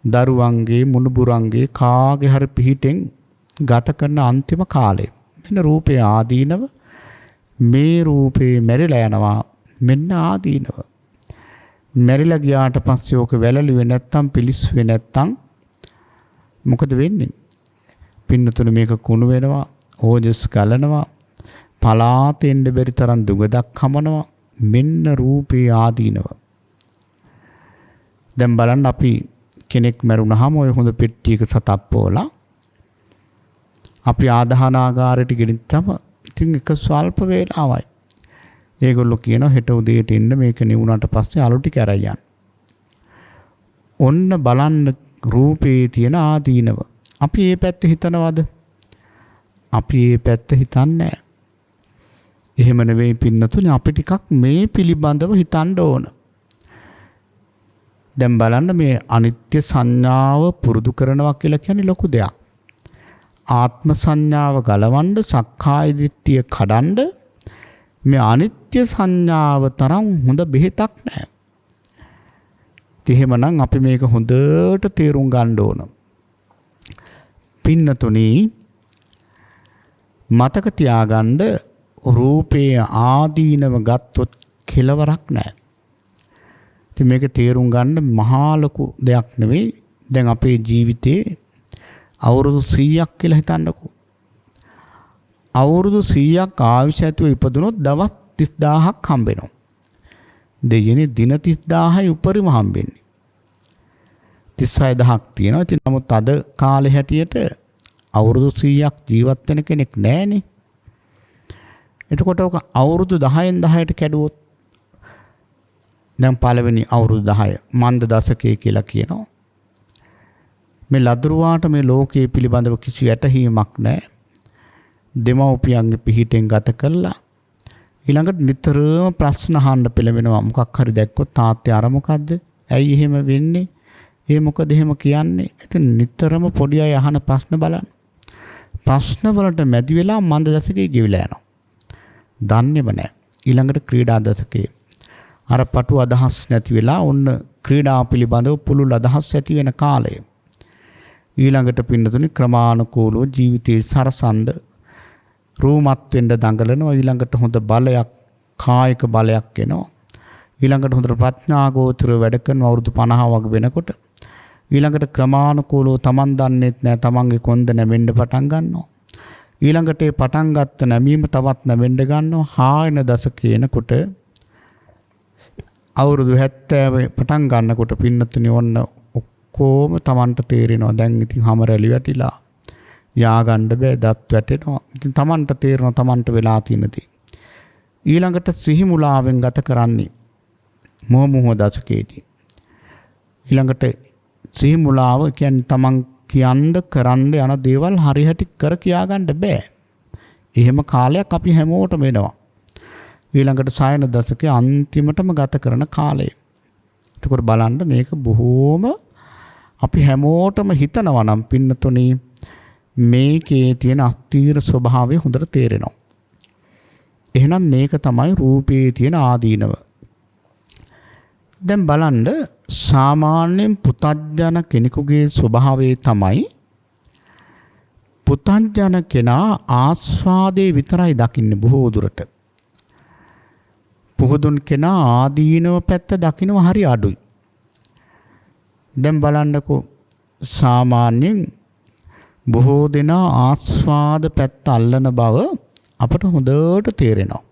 දරුවන්ගේ මුණුබුරන්ගේ කාගේ හරි පිහිටෙන් ගත කරන අන්තිම කාලේ මෙන්න රූපේ ආදීනව. මේ රූපේ මැරිලා යනවා. මෙන්න ආදීනව. මැරිලා ගියාට පස්සේ ඕක වැළලුවේ නැත්තම් පිලිස්සුවේ නැත්තම් මොකද වෙන්නේ? පින්නතුනේ මේක කුණු වෙනවා, ඕජස් ගලනවා, පලාතෙන්න බැරි තරම් දුගදක් හමනවා. මෙන්න රූපේ ආදීනව. දැන් බලන්න අපි කෙනෙක් මැරුණාම ඔය හොඳ පෙට්ටියක සතප්පෝලා අපි ආදාහනාගාරයට ගෙනිච්චම ඉතින් එක ස්වල්ප වේලාවයි. ඒගොල්ලෝ කියනවා හෙට උදේට එන්න මේක නිවුණාට පස්සේ අලු ටික අරන් යන්න. ඔන්න බලන්න රූපේ තියෙන ආදීනව. අපි මේ පැත්ත හිතනවද? අපි මේ පැත්ත හිතන්නේ නැහැ. එහෙම නෙවෙයි පින්නතුනේ, අපි ටිකක් මේ පිළිබඳව හිතන්න ඕන. දැන් බලන්න මේ අනිත්‍ය සංඥාව පුරුදු කරනවා කියලා කියන්නේ ලොකු දෙයක්. ආත්ම සංඥාව ගලවන්න, සක්කාය දිට්ඨිය කඩන්න මේ අනිත්‍ය සංඥාව තරම් හොඳ බෙහෙතක් නැහැ. එහෙමනම් අපි මේක හොඳට තේරුම් ගන්න ඕන. පින්නතුනි මතක තියාගන්න රූපේ ආදීනව ගත්තොත් කෙලවරක් නැහැ. ඉතින් මේක තේරුම් ගන්න මහා ලොකු දෙයක් නෙවෙයි. දැන් අපේ ජීවිතේ අවුරුදු 100ක් කියලා හිතන්නකෝ. අවුරුදු 100ක් ආයුෂ ඇතුව ඉපදුනොත් දවස් 30000ක් හම්බෙනවා. දෙයනේ දින 30000යි උපරිම හම්බෙන්නේ. 36000ක් තියෙනවා. ඉතින් නමුත් අද කාලේ හැටියට අවුරුදු 100ක් ජීවත් වෙන කෙනෙක් නැහැනේ. එතකොට ඔක අවුරුදු 10න් 10ට කැඩුවොත් දැන් පළවෙනි අවුරුදු 10 මන්ද දශකයේ කියලා කියනවා. මේ ලදරුවාට මේ ලෝකයේ පිළිබඳව කිසි වැටහීමක් නැහැ. දෙමව්පියන්ගේ පිහිටෙන් ගත කළා. ඊළඟට නිතරම ප්‍රශ්න අහන්න පෙළඹෙනවා. මොකක් හරි දැක්කොත් තාත්තේ අර මොකද්ද? ඇයි එහෙම වෙන්නේ? ඒ මොකද එහෙම කියන්නේ? ඉතින් නිතරම පොඩි අය අහන ප්‍රශ්න බලන්න. ප්‍රශ්න වලට මැදි වෙලා මන්ද දශකයේ ගෙවිලා යනවා. දන්නේම නැහැ. ඊළඟට ක්‍රීඩා දශකයේ අර පටු අදහස් නැති වෙලා ඔන්න ක්‍රීඩා පිළිබඳව පුළුල් අදහස් ඇති වෙන කාලය. ඊළඟට පින්නතුනි ක්‍රමානුකූලව ජීවිතේ සරසන්න රූමත් වෙන්න දඟලනවා. ඊළඟට හොඳ බලයක් කායික බලයක් එනවා. ඊළඟට හොඳට ප්‍රඥාගෝචරව වැඩ කරන අවුරුදු 50 වගේ වෙනකොට ඊළඟට ක්‍රමානුකූලව Taman දන්නේත් නැහැ Tamanගේ කොන්ද නැමෙන්න පටන් ගන්නවා. ඊළඟට ඒ පටන් ගත්ත නැමීම තවත් නැමෙන්න ගන්නවා. හායන දශකේනකොට අවුරුදු 70 පටන් ගන්නකොට පින්නතුනි ඔන්න ඔක්කොම Tamanට තේරෙනවා. දැන් ඉතින් හැම රැලි වැටිලා යා ගන්න බෑ දත් වැටෙනවා. ඉතින් Tamanට තේරෙනවා Tamanට වෙලා තියෙන දේ. ඊළඟට සිහිමුලාවෙන් ගත කරන්නේ මොහොමුහ දශකයේදී. ඊළඟට සිහිමුලාව කියන්නේ Taman කියන්න කරන්න යන දේවල් හරියට කර කියා ගන්න බෑ. එහෙම කාලයක් අපි හැමෝටම වෙනවා. ඊළඟට සායන දශකයේ අන්තිමටම ගත කරන කාලය. එතකොට බලන්න මේක බොහෝම අපි හැමෝටම හිතනවා නම් පින්නතුනේ මේකේ තියෙන අස්තීර ස්වභාවය හොඳට තේරෙනවා. එහෙනම් මේක තමයි රූපේ තියෙන ආදීනව. දැන් බලන්න සාමාන්‍යයෙන් පුතඥ කෙනෙකුගේ ස්වභාවය තමයි පුතඥ කෙනා ආස්වාදේ විතරයි දකින්නේ බොහෝ දුරට. පුහුදුන් කෙනා ආදීනව පැත්ත දකින්න හරි අඩුයි. දැන් බලන්නකෝ සාමාන්‍යයෙන් බොහෝ දෙනා ආස්වාද පැත්ත අල්ලන බව අපට හොඳට තේරෙනවා.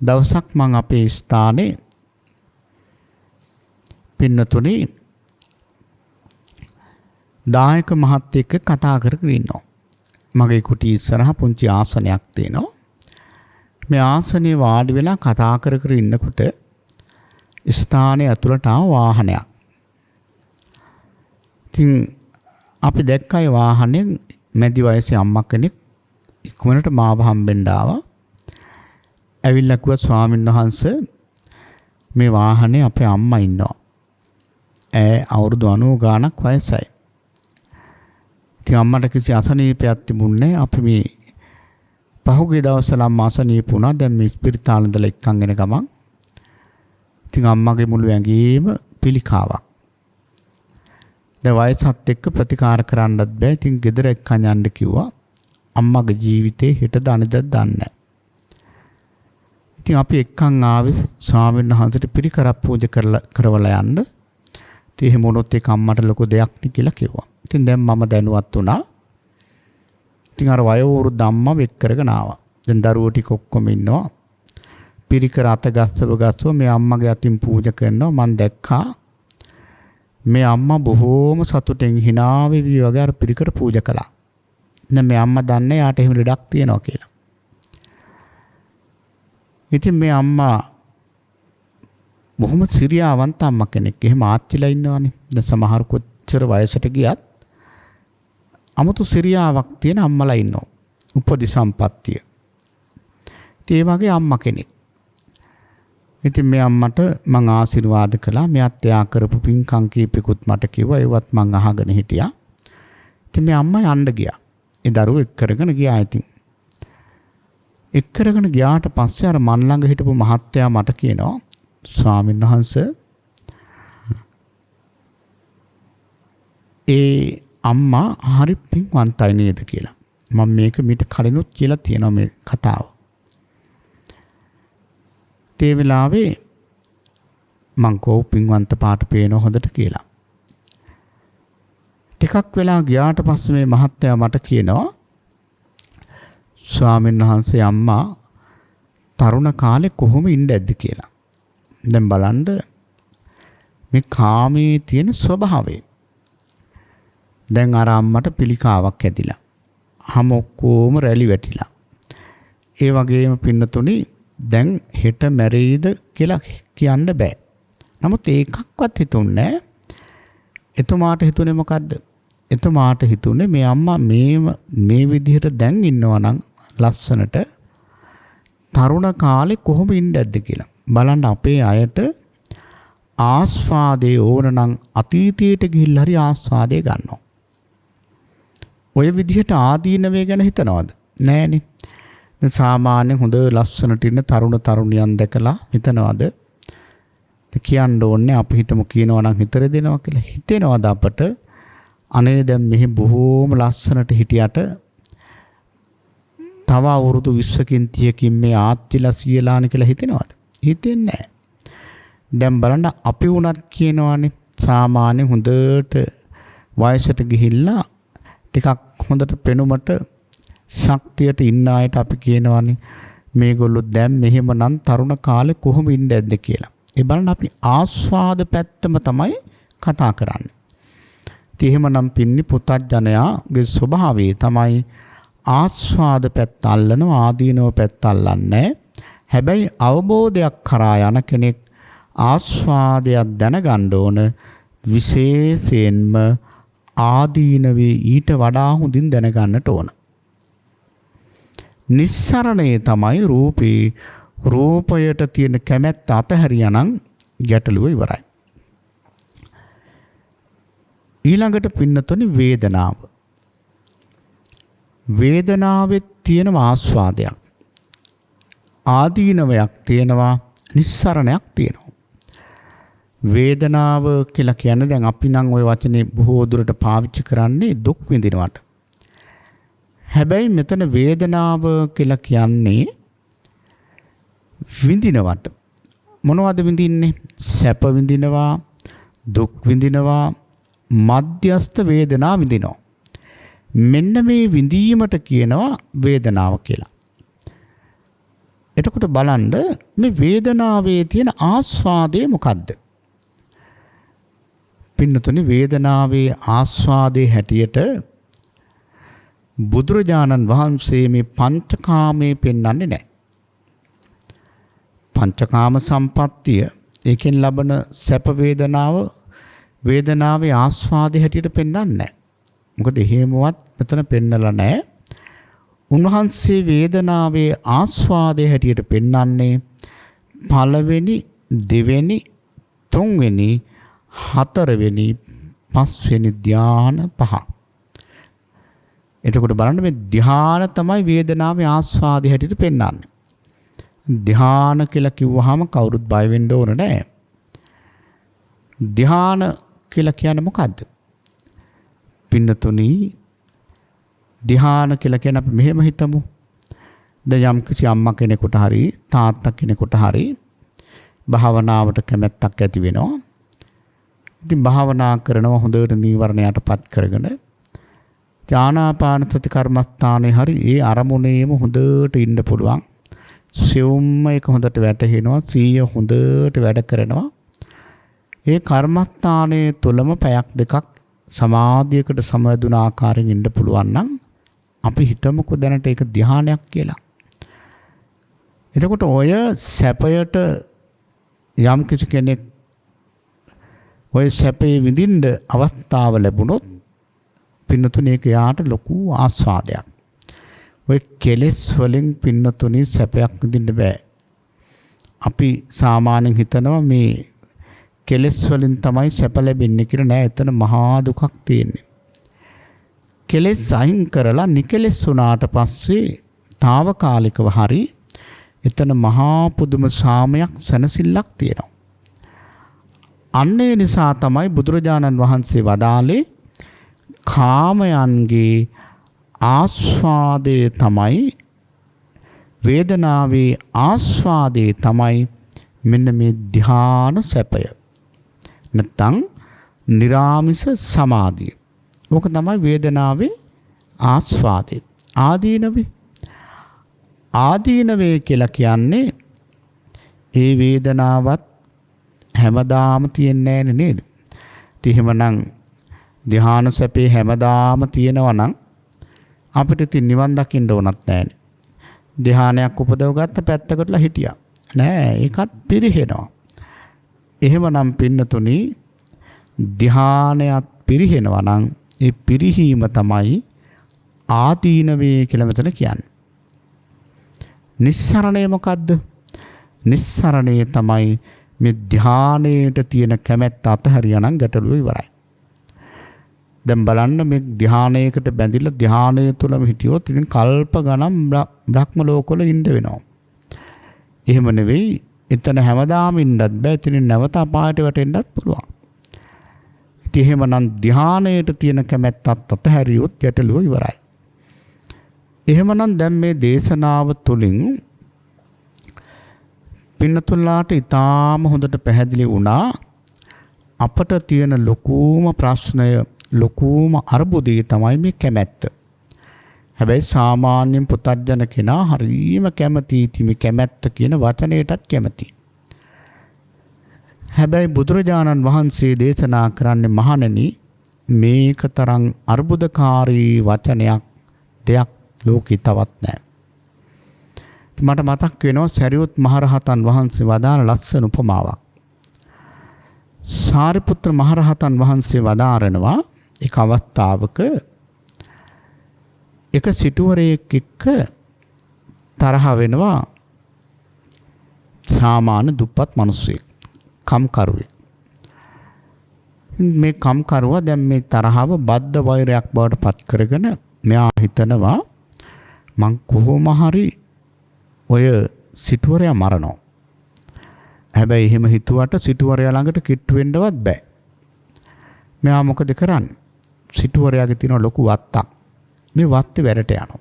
දවසක් මම අපේ ස්ථානයේ පින්නතුනේ දායක මහත්තයෙක් කතා කරගෙන ඉන්නවා. මගේ කුටි ඉස්සරහ පුංචි ආසනයක් තියෙනවා. මේ ආසනේ වාඩි වෙලා කතා කර ඉන්නකොට ස්ථානයේ ඇතුළට ආව වාහනයක්. ඉතින් අපි දැක්කයි වාහනේ මැදි වයසේ අම්මා කෙනෙක් ඉක්මනට මාව හම්බෙන්න ආවා. ඇවිල්ලා කිව්වා ස්වාමීන් වහන්සේ මේ වාහනේ අපේ අම්මා ඉන්නවා. අවුරුදු 90 ගාණක් වයසයි. ඉතින් අම්මට කිසි අසනීපයක් තිබුණේ නැහැ. අපි මේ පහුගිය දවස්වල අම්මා අසනීප වුණා. දැන් මේ ස්පිරිතාල ඉඳලා එක්කන් එන ගමන් ඉතින් අම්මගේ මුළු ඇඟේම පිළිකාවක්. දැන් වයසත් එක්ක ප්‍රතිකාර කරන්නත් බෑ. ඉතින් ගෙදර එක්කන් යන්න කිව්වා. අම්මගේ ජීවිතේ හෙටද අනිද්දාද දන්නේ නැහැ. ඉතින් අපි එක්කන් ආවේ ස්වාමීන් වහන්සේට පිරිකරක් පූජා කරවලා යන්න. ඉතින් එහෙම වුණොත් ඒක අම්මට ලොකු දෙයක් නේ කියලා කිව්වා. ඉතින් දැන් මම දැනුවත් වුණා. ඉතින් අර වයෝවෘද්ධ අම්මා වෙක් කරගෙන ආවා. දැන් දරුවෝ ටික ඔක්කොම ඉන්නවා. පිරිකර අත ගස්සව මේ අම්මගේ අතින් පූජා කරනවා. මම දැක්කා මේ අම්මා බොහෝම සතුටෙන් hina වෙවි වගේ අර පිරිකර පූජා කළා. දැන් මේ අම්මා දන්නේ යාට එහෙම ලඩක් තියෙනවා කියලා. ඉතින් මේ අම්මා බොහොම සිරියාවන්ත අම්මා කෙනෙක්. එහෙම ආච්චිලා ඉන්නවනේ. දැන් සමහර කොච්චර වයසට ගියත් 아무තු සිරියාවක් තියෙන අම්මලා ඉන්නවා. උපදි සම්පත්තිය. ඒ වගේ අම්මා කෙනෙක්. ඉතින් මේ අම්මට මම ආශිර්වාද කළා. මෙයාත් එයා කරපු පින්කම් කීපෙකුත් මට කිව්වා. ඒවත් මම අහගෙන හිටියා. ඉතින් මේ අම්මා යන්න ගියා. ඒ දරුවෝ එක් කරගෙන ගියා. ඉතින් එක් කරගෙන ගියාට පස්සේ අර මන් ළඟ හිටපු මහත්තයා මට කියනවා ස්වාමීන් වහන්සේ ඒ අම්මා හරි පින්වන්තයි නේද කියලා. මම මේක මීට කලිනුත් කියලා තියෙනවා මේ කතාව. ඒ වෙලාවේ මං කෝ පින්වන්ත පාට පේන හොඳට කියලා. ටිකක් වෙලා ගියාට පස්සේ මේ මහත්තයා මට කියනවා ස්වාමීන් වහන්සේ අම්මා තරුණ කාලේ කොහොම ඉන්න ඇද්ද කියලා. දැන් බලන්න මේ කාමයේ තියෙන ස්වභාවය. දැන් අර අම්මට පිළිකාවක් ඇදිලා. හැම ඔක්කොම රැලි වැටිලා. ඒ වගේම පින්නතුනි දැන් හෙට මැරෙයිද කියලා කියන්න බෑ. නමුත් ඒකක්වත් හිතුන්නේ නැහැ. එතුමාට හිතුනේ මොකද්ද? එතුමාට හිතුනේ මේ අම්මා මේ විදිහට දැන් ඉන්නවා නම් ලස්සනට තරුණ කාලේ කොහොම ඉන්නේද කියලා. බලන්න අපේ අයට ආස්වාදේ ඕන නම් අතීතයට ගිහිල්ලා හරි ආස්වාදේ ගන්නවා. ඔය විදිහට ආදීනවේ ගැන හිතනවද? නෑනේ. දැන් සාමාන්‍ය හොඳ ලස්සනට ඉන්න තරුණ තරුණියන් දැකලා හිතනවද කියන්න ඕනේ අපි හිතමු කියනවා නම් හිතර දෙනවා කියලා. හිතෙනවද අපට අනේ දැන් මෙහි බොහෝම ලස්සනට හිටියට තව අවුරුදු 20කින් 30කින් මේ ආච්චිලා සියලානේ කියලා හිතෙනවද? හිතෙන්නේ නැහැ. දැන් බලන්න අපි වුණත් කියනවානේ සාමාන්‍ය හොඳට වයසට ගිහිල්ලා ටිකක් හොඳට පෙනුමට ශක්තියට ඉන්න අයට අපි කියනවානේ මේගොල්ලෝ දැන් මෙහෙමනම් තරුණ කාලේ කොහොම ඉන්න ඇද්ද කියලා. ඒ බලන්න අපි ආස්වාද පැත්තම තමයි කතා කරන්නේ. ඉතින් එහෙමනම් පින්නි පුතත්ජනයාගේ ස්වභාවය තමයි ආස්වාද පැත්ත අල්ලනවා ආදීනව පැත්ත අල්ලන්නේ. හැබැයි අවබෝධයක් කරා යන කෙනෙක් ආස්වාදයක් දැනගන්න ඕන විශේෂයෙන්ම ආදීනවේ ඊට වඩා හොඳින් දැනගන්නට ඕන. නිස්සරණේ තමයි රූපයට තියෙන කැමැත්ත අතහැරියානම් ගැටලුව ඉවරයි. ඊළඟට පින්නතොනි වේදනාව. වේදනාවේ තියෙන ආස්වාදයක් ආදීනවයක් තියෙනවා නිස්සරණයක් තියෙනවා. වේදනාව කියලා කියන්නේ දැන් අපි නම් ওই වචනේ බොහෝ දුරට පාවිච්චි කරන්නේ දුක් විඳිනවට. හැබැයි මෙතන වේදනාව කියලා කියන්නේ විඳිනවට. මොනවද විඳින්නේ? සැප විඳිනවා, දුක් විඳිනවා, මධ්‍යස්ථ වේදනා විඳිනවා. මෙන්න මේ විඳීමට කියනවා වේදනාව කියලා. එතකොට බලන්න මේ වේදනාවේ තියෙන ආස්වාදය මොකද්ද? පින්නතුනි වේදනාවේ ආස්වාදයේ හැටියට බුදුරජාණන් වහන්සේ මේ පංචකාමයේ පෙන්වන්නේ නැහැ. පංචකාම සම්පත්තිය ඒකෙන් ලබන සැප වේදනාවේ ආස්වාදයේ හැටියට පෙන්වන්නේ නැහැ. මොකද එහෙමවත් මෙතන පෙන්නලා නැහැ. උන්වහන්සේ වේදනාවේ ආස්වාදයේ හැටියට පෙන්වන්නේ පළවෙනි, දෙවෙනි, තුන්වෙනි, හතරවෙනි, පස්වෙනි ධ්‍යාන පහ. එතකොට බලන්න මේ ධ්‍යාන තමයි වේදනාවේ ආස්වාදයේ හැටියට පෙන්වන්නේ. ධ්‍යාන කියලා කිව්වහම කවුරුත් බය වෙන්න ඕන නෑ. ධ්‍යාන කියලා කියන්නේ මොකද්ද? පින්නතුනි ධ්‍යාන කියලා කියන්නේ අපි මෙහෙම හිතමු. දැන් යම් කිසි අම්මා කෙනෙකුට හරි තාත්තා කෙනෙකුට හරි භාවනාවට කැමැත්තක් ඇති වෙනවා. ඉතින් භාවනා කරනවා හොඳට නීවරණයටපත් කරගෙන ආනාපාන සති කර්මස්ථානේ හරි ඒ අරමුණේම හොඳට ඉන්න පුළුවන්. සියුම්ම එක හොඳට වැටහෙනවා, සීය හොඳට වැඩ කරනවා. ඒ කර්මස්ථානයේ තුලම පැයක් දෙකක් සමාධියකට සමවැදුන ආකාරයෙන් ඉන්න පුළුවන් නම් අපි හිතමුකෝ දැනට ඒක ධ්‍යානයක් කියලා. එතකොට ඔය සැපයට යම් කිසි කෙනෙක් ඔය සැපේ විඳින්න අවස්ථාව ලැබුණොත් පින්නතුනේ ඒක යාට ලොකු ආස්වාදයක්. ඔය කෙලෙස් වලින් පින්නතුනේ සැපයක් විඳින්න බෑ. අපි සාමාන්‍යයෙන් හිතනවා මේ කෙලෙස් වලින් තමයි සැප ලැබෙන්නේ කියලා. නෑ, එතන මහා දුකක් තියෙන්නේ. කෙලෙස් අයින් කරලා නිකෙලෙස් වුණාට පස්සේ తాවකාලිකව හරි එතන මහා පුදුම සාමයක් සැනසෙල්ලක් තියෙනවා. අන්න ඒ නිසා තමයි බුදුරජාණන් වහන්සේ වදාළේ කාමයන්ගේ ආස්වාදයේ තමයි වේදනාවේ ආස්වාදයේ තමයි මෙන්න මේ ධ්‍යාන සැපය. නැත්තම් නිරාමිස සමාධිය. ඕක තමයි වේදනාවේ ආස්වාදය. ආදීනවේ කියලා කියන්නේ ඒ වේදනාවත් හැමදාම තියන්නේ නැහැ නේද? එහෙමනම් ධ්‍යාන සැපේ හැමදාම තියෙනවා නම් අපිට ඉතින් නිවන් දකින්න ඕනත් නැහැ. ධ්‍යානයක් උපදව ගත්ත පැත්තකටලා හිටියා. නෑ, ඒකත් පිරිහෙනවා. එහෙමනම් පින්නතුනි ධ්‍යානයත් පිරිහෙනවා නම් ඒ පිරිහීම තමයි ආදීනවේ කියලා මෙතන කියන්නේ. නිස්සරණය මොකද්ද? නිස්සරණය තමයි මේ ධ්‍යානයට තියෙන කැමැත්ත අතහැරියා නම් ගැටලුව ඉවරයි. දැන් බලන්න මේ ධ්‍යානයකට බැඳිලා ධ්‍යානය තුලම හිටියොත් ඉතින් කල්ප ගණන් බ්‍රහ්ම ලෝකවල ඉන්න වෙනවා. එහෙම නෙවෙයි එතන හැමදාම ඉන්නත් බෑ. එතනින් නැවත අපායට වැටෙන්නත් පුළුවන්. ඉතින් එහෙමනම් ධානයට තියෙන කැමැත්තත් අතහැරියොත් ගැටලුව ඉවරයි. එහෙමනම් දැන් මේ දේශනාව තුළින් පින්නතුල්ලාට ඊටාම හොඳට පැහැදිලි වුණා අපට තියෙන ලොකුම ප්‍රශ්නය ලොකුම අර්බුදය තමයි මේ කැමැත්ත. හැබැයි සාමාන්‍යයෙන් පුතත්ජන කෙනා හරියම කැමතියි මේ කැමැත්ත කියන වචනයටත් කැමතියි. හැබැයි බුදුරජාණන් වහන්සේ දේශනා කරන්නේ මහණෙනි මේක තරම් අර්බුදකාරී වචනයක් දෙයක් ලෝකේ තවත් නැහැ. මට මතක් වෙනවා සරියුත් මහරහතන් වහන්සේ වදාළ ලස්සන උපමාවක්. සාරිපුත්‍ර මහරහතන් වහන්සේ වදාරනවා එක අවස්ථාවක එක සිටුවරයෙක් එක්ක තරහ වෙනවා සාමාන්‍ය දුප්පත් මිනිස්සෙක් කම්කරුවෙක්. මේ කම්කරුවා දැන් මේ තරහව බද්ධ වෛරයක් බවට පත් කරගෙන මෙයා හිතනවා මං කොහොම හරි ඔය සිටුවරයා මරනවා. හැබැයි එහෙම හිතුවට සිටුවරයා ළඟට කිට්ටු වෙන්නවත් බෑ. මෙයා මොකද කරන්නේ? සිටුවරයාගේ තියෙන ලොකු වත්තක්. මේ වත්තේ වැඩට යනවා.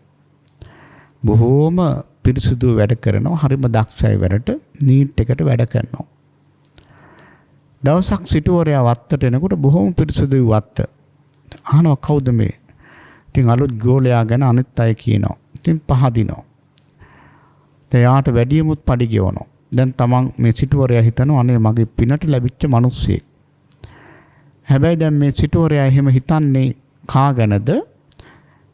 බොහෝම පිරිසුදු වැඩ කරනවා. හරිම දක්ෂයි වැඩට. නීට් එකට වැඩ කරනවා. දවසක් සිටුවරයා වත්තට එනකොට බොහෝම පිරිසුදුයි වත්ත. අහනවා කවුද මේ? ඉතින් අලුත් ගෝලයා ගැන අනිත් අය කියනවා. ඉතින් පහදිනවා. එයාට වැඩියමුත් පඩි ගෙවනවා. දැන් තමන් මේ සිටුවරයා හිතනවා අනේ මගේ පිනට ලැබිච්ච මිනිස්සෙක්. හැබැයි දැන් මේ සිටුවරයා එහෙම හිතන්නේ කා ගැනද?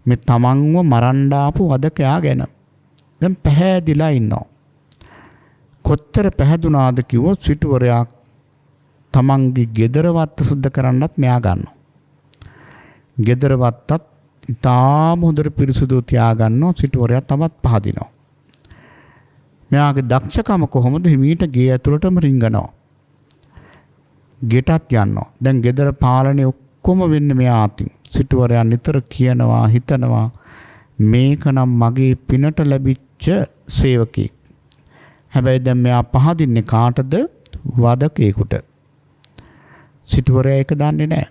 මේ තමන්ව මරන්න ආපු වදකයා ගැන. දැන් පැහැදිලා ඉන්නවා. කොතර පැහැදුනාද කිව්වොත් සිටුවරයා තමන්ගේ ගෙදර වත්ත සුද්ධ කරන්නත් මෙයා ගන්නවා. ගෙදර වත්තත් ඉතාම හොඳට පිරිසුදු තියා ගන්නවා. සිටුවරයා තමත් පහදිනවා. මෙයාගේ දක්ෂකම කොහොමද? හිමීට ගේ ඇතුළටම රිංගනවා. ගෙටත් යනවා. දැන් ගෙදර පාලනේ ඔක්කොම වෙන්නේ මෙයා අතින්. සිටුවරයා නිතර කියනවා හිතනවා මේක නම් මගේ පිනට ලැබිච්ච සේවකෙක්. හැබැයි දැන් මෙයා පහදින්නේ කාටද? වදකේකට. සිටුවරයා ඒක දන්නේ නැහැ.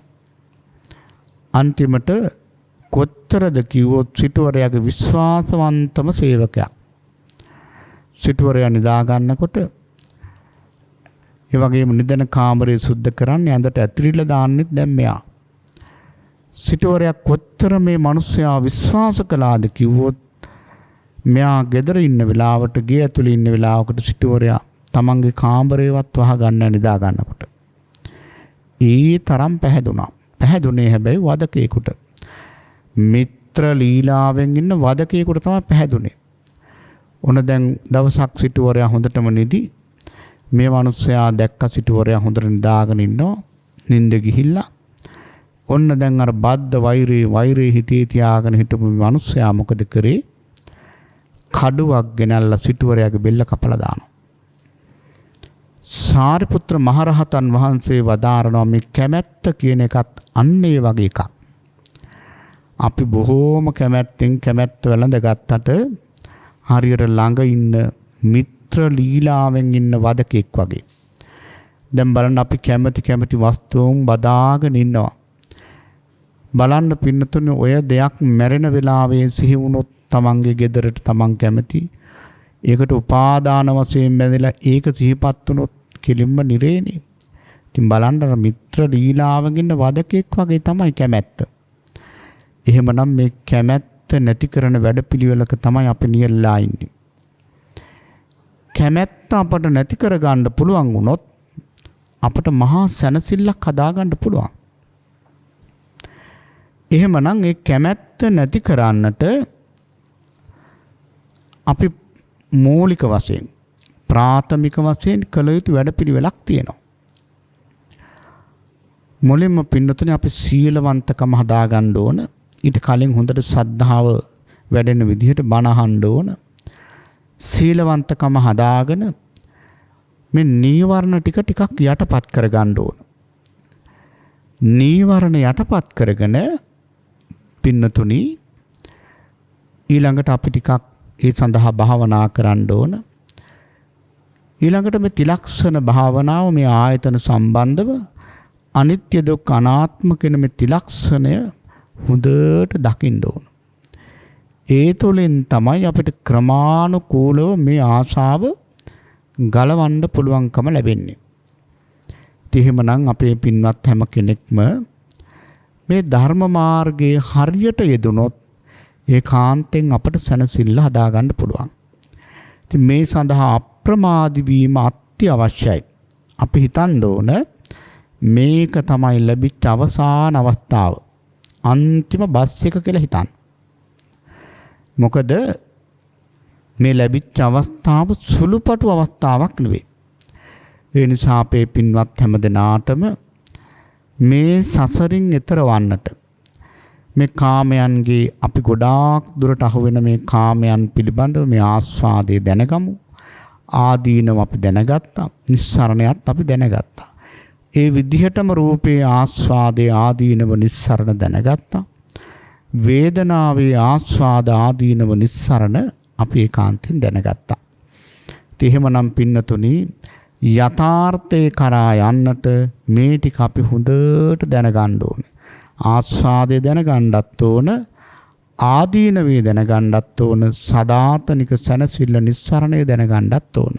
අන්තිමට කොතරද කිව්වොත් සිටුවරයාගේ විශ්වාසවන්තම සේවකයා. සිටුවරයා නිදා ගන්නකොට ඒ වගේම නිදන කාමරය සුද්ධ කරන්න ඇඳට ඇතිරිලා දාන්නෙත් දැන් මෙයා. සිටුවරයා කොතර මේ මිනිස්සයා විශ්වාස කළාද කිව්වොත් මෙයා ගෙදර ඉන්න වෙලාවට ගේ ඇතුලේ ඉන්න වෙලාවකට සිටුවරයා තමන්ගේ කාමරේවත් වහ ගන්න නිදා ගන්නකොට. ඒ තරම් පැහැදුනා. පැහැදුනේ හැබැයි වදකේකට. මිත්‍ර ලීලාවෙන් ඉන්න වදකේකට තමයි පැහැදුනේ. ඔන්න දැන් දවසක් සිටුවරයා හොඳටම නිදි. මේ මිනිස්සයා දැක්ක සිටුවරයා හොඳට නිදාගෙන ඉන්නවා. නිින්ද ගිහිල්ලා. ඔන්න දැන් අර බද්ධ වෛරේ හිතේ තියාගෙන හිටපු මිනිස්සයා මොකද කරේ? කඩුවක් ගෙනල්ලා සිටුවරයාගේ බෙල්ල කපලා දානවා. සාරිපුත්‍ර මහරහතන් වහන්සේ වදාරනවා මේ කැමැත්ත කියන එකත් අන්න ඒ වගේ එකක්. අපි බොහෝම කැමැත්තෙන් කැමැත්ත වැළඳගත්තට හරියට ළඟ ඉන්න මිත්‍ර ලීලාවෙන් ඉන්න වදකෙක් වගේ. දැන් බලන්න අපි කැමති වස්තුන් බදාගෙන ඉන්නවා. බලන්න පින්නතුනේ ඔය දෙයක් මැරෙන වෙලාවේ සිහි වුණොත් තමන්ගේ ගෙදරට තමන් කැමති. ඒකට උපාදාන වශයෙන් බැඳලා ඒක සිහිපත් වුණොත් කෙලින්ම නිරේනේ. ඉතින් බලන්න මිත්‍ර ලීලාවෙන් ඉන්න වදකෙක් වගේ තමයි කැමැත්ත. එහෙමනම් මේ කැමැත්ත නැති කරන වැඩපිළිවෙලක තමයි අපි නියැලලා ඉන්නේ. කැමැත්ත අපට නැති කරගන්න පුළුවන් වුණොත් අපට මහා සැනසෙල්ලක් හදාගන්න පුළුවන්. එහෙමනම් ඒ කැමැත්ත නැති කරන්නට අපි මූලික වශයෙන් ප්‍රාථමික වශයෙන් කළ යුතු වැඩපිළිවෙලක් තියෙනවා. මුලින්ම පින්නතුනේ අපි සීලවන්තකම හදාගන්න ඕන. ඊට කලින් හොඳට ශ්‍රද්ධාව වැඩෙන විදිහට බණ අහන්න ඕන. සීලවන්තකම හදාගෙන මේ නීවරණ ටික ටිකක් යටපත් කරගන්න ඕන. නීවරණ යටපත් කරගෙන පින්නතුනි ඊළඟට අපි ටිකක් ඒ සඳහා භාවනා කරන්න ඕන. ඊළඟට මේ තිලක්ෂණ භාවනාව මේ ආයතන සම්බන්ධව අනිත්‍ය දුක්ඛ අනාත්ම කියන මේ තිලක්ෂණය හොඳට දකින්න ඕන. ඒ තුළින් තමයි අපිට ක්‍රමානුකූලව මේ ආශාව ගලවන්න පුළුවන්කම ලැබෙන්නේ. එහෙමනම් අපේ පින්වත් හැම කෙනෙක්ම මේ ධර්ම මාර්ගයේ හරියට යෙදුනොත් ඒකාන්තයෙන් අපට සැනසෙල්ල හදාගන්න පුළුවන්. ඉතින් මේ සඳහා අප්‍රමාදී වීම අත්‍යවශ්‍යයි. අපි හිතන්න ඕන මේක තමයි ලැබිච්ච අවසාන අවස්ථාව. අන්තිම බස් එක කියලා හිතන්න. මොකද මේ ලැබිච්ච අවස්ථාව සුළුපටු අවස්ථාවක් නෙවෙයි. ඒ නිසා අපේ පින්වත් හැම දෙනාටම මේ සසරින් එතර වන්නට මේ කාමයන්ගේ අපි ගොඩාක් දුරට අහු වෙන මේ කාමයන් පිළිබඳව මේ ආස්වාදයේ දැනගමු. ආදීනව අපි දැනගත්තා. නිස්සරණයත් අපි දැනගත්තා. ඒ විදිහටම රූපේ ආස්වාදයේ ආදීනව නිස්සරණ දැනගත්තා. වේදනාවේ ආස්වාද ආදීනව නිස්සරණ අපි ඒකාන්තයෙන් දැනගත්තා. ඉතින් එහෙමනම් පින්නතුනි යථාර්ථේ කරා යන්නට මේ ටික අපි හොඳට දැනගන්න ඕනේ. ආස්වාදය දැනගන්නත් ඕන, ආදීනවේ දැනගන්නත් ඕන, සදාතනික සැනසෙල්ල නිස්සරණය දැනගන්නත් ඕන.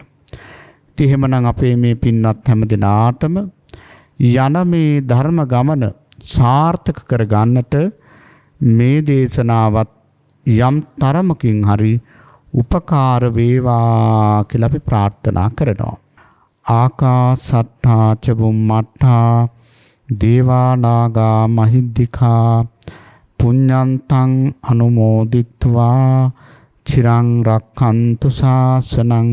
ඉතින් එහෙමනම් අපේ මේ පින්වත් හැම දිනාටම යන මේ ධර්ම ගමන සාර්ථක කරගන්නට මේ දේශනාවත් යම් තරමකින් හරි උපකාර වේවා කියලා අපි ප්‍රාර්ථනා කරනවා. ආකාසට්ඨා ච බුම්මට්ඨා දේවා නාග මහිද්దికා පුඤ්ඤන්තං අනුමෝදිත්වා චිරං රක්ඛන්තු ශාසනං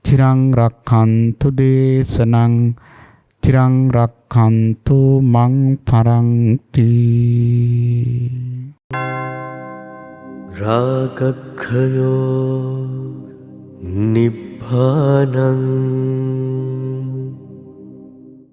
චිරං රක්ඛන්තු දේශනං චිරං රක්ඛන්තු මං පරන්ති. රාගක්ඛයෝ නිබ්බානං